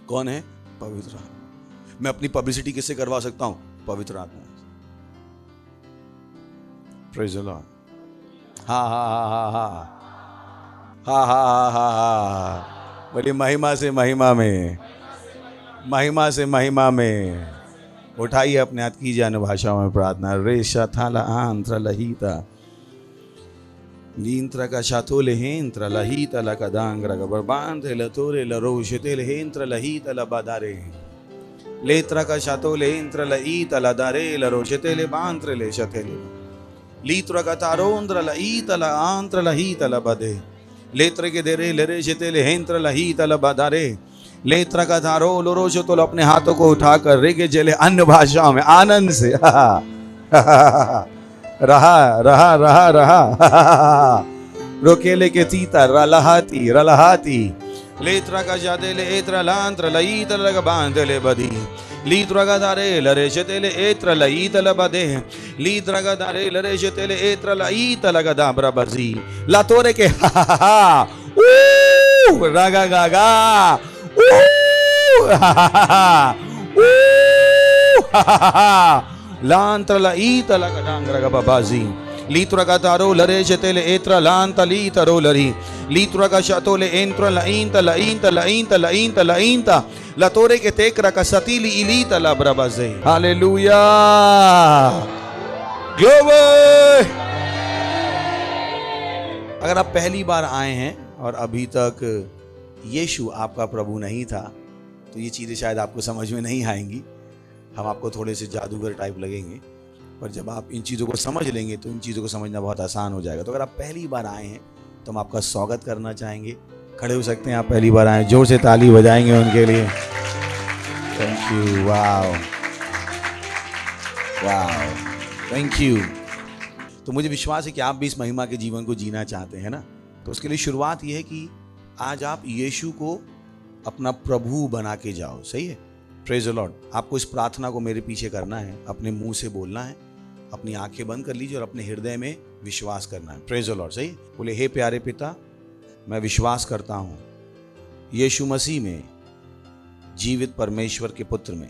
कौन है? पवित्र आत्मा। मैं अपनी पब्लिसिटी किससे करवा सकता हूं? पवित्र आत्मा। Praise the Lord. हा हा हा हा हा हा हा हा। बड़ी महिमा से महिमा में, महिमा से महिमा में उठाइए अपने हाथ, कीजिए अन्य भाषाओं में प्रार्थना। रेशा थाला आंत्र लहीता लींत्र का शातोले हेंत्र लहीता ला कदांग्र का बरबांध लतोरे लरोशते हेंत्र लहीता ला बादारे लेत्र का शातोले हेंत्र लहीता ला दारे लरोशते ले बांत्र ले शतेले लीत्र का तारोंद्र लहीता ला आंत्र लहीता ला बदे लेत्र के देरे लरे शतेले हेंत्र लहीता ला बादारे लेत्र का धारो लोरोशो। तो अपने हाथों को उठाकर रेगे जले अन्य भाषाओं में आनंद से रहा रहा रहा रहा रोकेले के तीता रलहाती रलहाती लेत्र का जादे ले एत्र लांत्र लईत लग बांध ले बदी लीत्र का धारे लरे शतेले एत्र लईत ल बदे लीत्र का धारे लरे शतेले एत्र लईत लग दाबरा बजी लातोरे के रगा गागा लांत्र लईत लकडांग्र गबाजी लीत्र का तारो लरे शतेले एत्र लांत लीतरो लरी लीत्र का शतोले एंत्र लईंत लईंत लईंत लईंत लईंत लतोरे के तेकरा का सतीली इलीत लब्रबजे। Hallelujah, glory. अगर आप पहली बार आए हैं और अभी तक यीशु आपका प्रभु नहीं था, तो ये चीज़ें शायद आपको समझ में नहीं आएंगी। हम आपको थोड़े से जादूगर टाइप लगेंगे, पर जब आप इन चीज़ों को समझ लेंगे तो इन चीज़ों को समझना बहुत आसान हो जाएगा। तो अगर आप पहली बार आए हैं तो हम आपका स्वागत करना चाहेंगे। खड़े हो सकते हैं आप पहली बार आए, जोर से ताली बजाएंगे उनके लिए। Thank you, wow wow, thank you. तो मुझे विश्वास है कि आप भी इस महिमा के जीवन को जीना चाहते हैं ना। तो उसके लिए शुरुआत ये है कि आज आप यीशु को अपना प्रभु बना के जाओ। सही है? Praise the Lord. आपको इस प्रार्थना को मेरे पीछे करना है, अपने मुंह से बोलना है, अपनी आंखें बंद कर लीजिए और अपने हृदय में विश्वास करना है। Praise the Lord. सही? बोले, हे प्यारे पिता, मैं विश्वास करता हूं यीशु मसीह में, जीवित परमेश्वर के पुत्र में,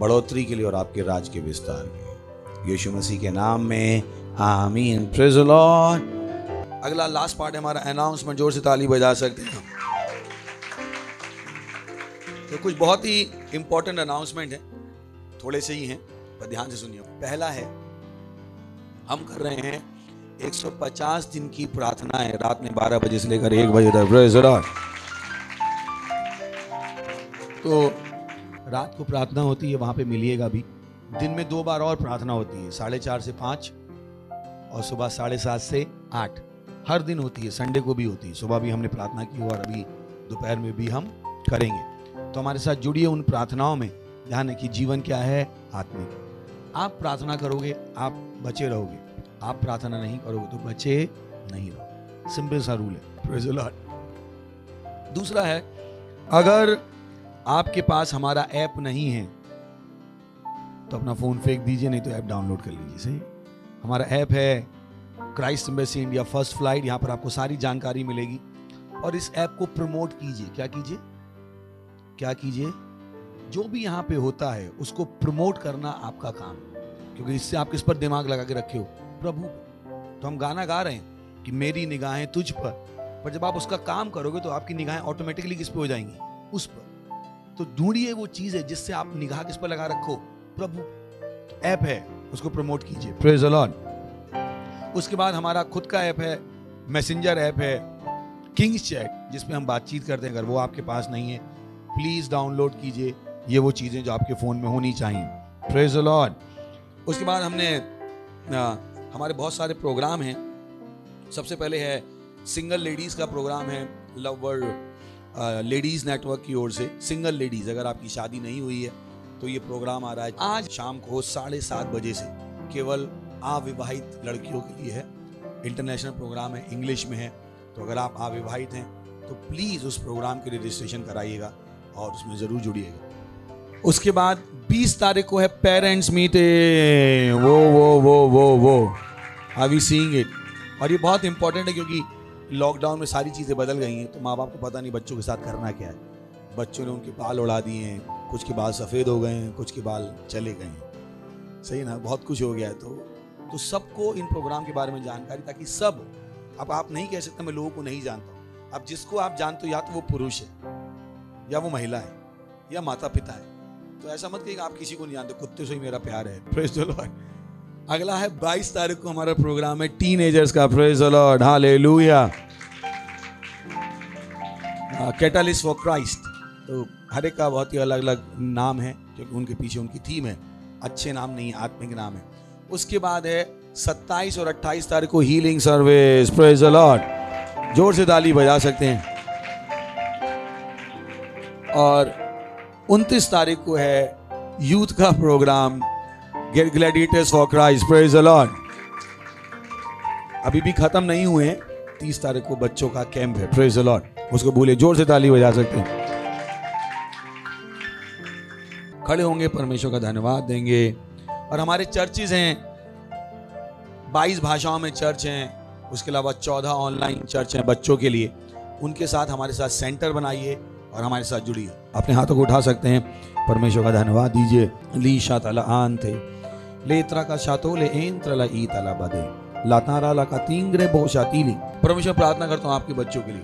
बढ़ोतरी के लिए और आपके राज के विस्तार के लिए, यीशु मसीह के नाम में आमीन। Praise the Lord. अगला लास्ट पार्ट है हमारा अनाउंसमेंट। जोर से ताली बजा सकते हैं। तो कुछ बहुत ही इंपॉर्टेंट अनाउंसमेंट है, थोड़े से ही हैं पर ध्यान से सुनिए। पहला है, हम कर रहे हैं 150 दिन की प्रार्थना है, रात में 12 बजे से लेकर 1 बजे तक। Praise the Lord. तो रात को प्रार्थना होती है, वहां पे मिलिएगा भी। दिन में 2 बार और प्रार्थना होती है, 4:30 से 5 और सुबह 7:30 से 8। हर दिन होती है, संडे को भी होती है। सुबह भी हमने प्रार्थना की और अभी दोपहर में भी हम करेंगे। तो हमारे साथ जुड़िए उन प्रार्थनाओं में। ध्यान है कि जीवन क्या है, आत्मिक। आप प्रार्थना करोगे आप बचे रहोगे, आप प्रार्थना नहीं करोगे तो बचे नहीं रहोगे। सिंपल सा रूल है। Praise the Lord. दूसरा है, अगर आपके पास हमारा ऐप नहीं है तो अपना फोन फेंक दीजिए, नहीं तो ऐप डाउनलोड कर लीजिए। सही, हमारा ऐप है Christ embassy India first flight. यहां पर आपको सारी जानकारी मिलेगी और इस ऐप को प्रमोट कीजिए। क्या कीजिए? क्या कीजिए? जो भी यहां पे होता है उसको प्रमोट करना आपका काम है, क्योंकि इससे आप किस पर दिमाग लगा के रखे हो? प्रभु। तो हम गाना गा रहे हैं कि मेरी निगाहें तुझ पर जब आप उसका काम करोगे तो आपकी निगाहें ऑटोमेटिकली किस पे हो जाएंगी? उस पर। तो ढूंढिए वो चीज है जिससे आप निगाह किस पर लगा रखो? प्रभु। ऐप है, उसको प्रमोट कीजिए। Praise the Lord. उसके बाद हमारा खुद का ऐप है, मैसेंजर ऐप है, किंग्स चैट, जिसपे हम बातचीत करते हैं। अगर वो आपके पास नहीं है प्लीज डाउनलोड कीजिए। ये वो चीजें जो आपके फोन में होनी चाहिए। Praise the Lord. उसके बाद हमने हमारे बहुत सारे प्रोग्राम हैं। सबसे पहले है सिंगल लेडीज का प्रोग्राम है, लव वर्ल्ड लेडीज नेटवर्क की ओर से। सिंगल लेडीज, अगर आपकी शादी नहीं हुई है तो ये प्रोग्राम आ रहा है आज शाम को 7:30 बजे से। केवल अविवाहित लड़कियों के लिए है। इंटरनेशनल प्रोग्राम है, इंग्लिश में है। तो अगर आप अविवाहित हैं तो प्लीज उस प्रोग्राम के लिए रजिस्ट्रेशन कराइएगा और उसमें जरूर जुड़िएगा। उसके बाद 20 तारीख को है पेरेंट्स मीटिंग। वो आर वी सीइंग इट। और ये बहुत इंपॉर्टेंट है क्योंकि लॉकडाउन में सारी चीजें बदल गई हैं, तो माँ बाप को पता नहीं बच्चों के साथ करना क्या है। बच्चों ने उनके बाल उड़ा दिए हैं, कुछ के बाल सफेद हो गए हैं, कुछ के बाल चले गए हैं। सही ना, बहुत कुछ हो गया है। तो सबको इन प्रोग्राम के बारे में जानकारी, ताकि सब, अब आप नहीं कह सकते मैं लोगों को नहीं जानता हूं। अब जिसको आप जानते हो या तो वो पुरुष है या वो महिला है या माता पिता है, तो ऐसा मत कहिए आप किसी को नहीं जानते। कुत्ते से ही मेरा प्यार है। Praise the Lord. अगला है 22 तारीख को हमारा प्रोग्राम है टीनेजर्स का। Praise the Lord, hallelujah. Catalyst for Christ. तो हर एक का बहुत ही अलग अलग नाम है क्योंकि उनके पीछे उनकी थीम है। अच्छे नाम नहीं, आत्मिक नाम है। उसके बाद है 27 और 28 तारीख को healing service. Praise the Lord. जोर से ताली बजा सकते हैं। और 29 तारीख को है यूथ का program, gladiators for Christ. Praise the lord. अभी भी खत्म नहीं हुए हैं। 30 तारीख को बच्चों का कैंप है। Praise the Lord. उसको भूले, जोर से ताली बजा सकते हैं। खड़े होंगे, परमेश्वर का धन्यवाद देंगे। और हमारे चर्चेज हैं, 22 भाषाओं में चर्च हैं। उसके अलावा 14 ऑनलाइन चर्च हैं बच्चों के लिए। उनके साथ हमारे साथ सेंटर बनाइए और हमारे साथ जुड़िए। अपने हाथों को उठा सकते हैं, परमेश्वर का धन्यवाद दीजिए। ली शातला आंते लेत्रा का शातोले एंत्रला ई तला बदे लातारा ला का तींगरे बोशातीली। परमेश्वर, प्रार्थना करता हूं आपके बच्चों के लिए,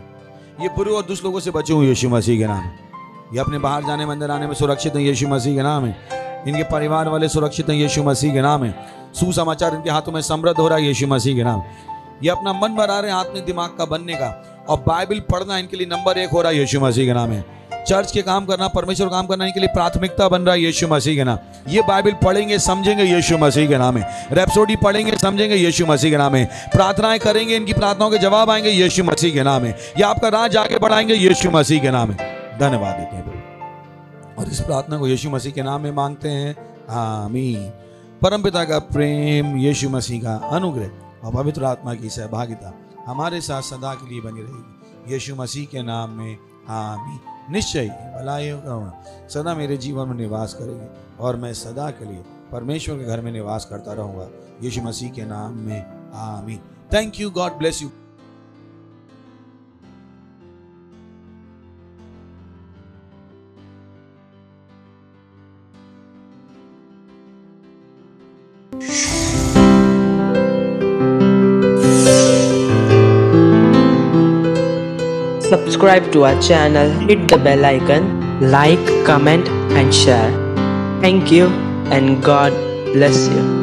ये बुरे और दुष्ट लोगों से बचे हुए यीशु मसीह के नाम में। ये अपने बाहर जाने मंदिर आने में सुरक्षित हैं यीशु मसीह के नाम है। इनके परिवार वाले सुरक्षित हैं यीशु मसीह के नाम है। सुसमाचार इनके हाथों में समृद्ध हो रहा है यीशु मसीह के नाम। ये अपना मन बना रहे हैं आत्मिक दिमाग का बनने का, और बाइबल पढ़ना इनके लिए नंबर 1 हो रहा है यीशु मसीह के नाम है। चर्च के काम करना, परमेश्वर काम करना इनके लिए प्राथमिकता बन रहा है यीशु मसीह के नाम। ये बाइबल पढ़ेंगे, समझेंगे यीशु मसीह के नाम है। रैप्सोडी पढ़ेंगे, समझेंगे यीशु मसीह के नाम है। प्रार्थनाएं करेंगे, इनकी प्रार्थनाओं के जवाब आएंगे यीशु मसीह के नाम है। ये आपका राज आगे बढ़ाएंगे यीशु मसीह के नाम है। धन्यवाद देते हैं और इस प्रार्थना को यीशु मसीह के नाम में मांगते हैं, आमीन। परमपिता का प्रेम, यीशु मसीह का अनुग्रह और पवित्र आत्मा की सहभागिता हमारे साथ सदा के लिए बनी रहेगी यीशु मसीह के नाम में, आमीन। निश्चय भलाई और करुणा सदा मेरे जीवन में निवास करेगी और मैं सदा के लिए परमेश्वर के घर में निवास करता रहूंगा यीशु मसीह के नाम में, आमीन। Thank you, God bless you. Subscribe to our channel, hit the bell icon, like, comment and share. Thank you and God bless you.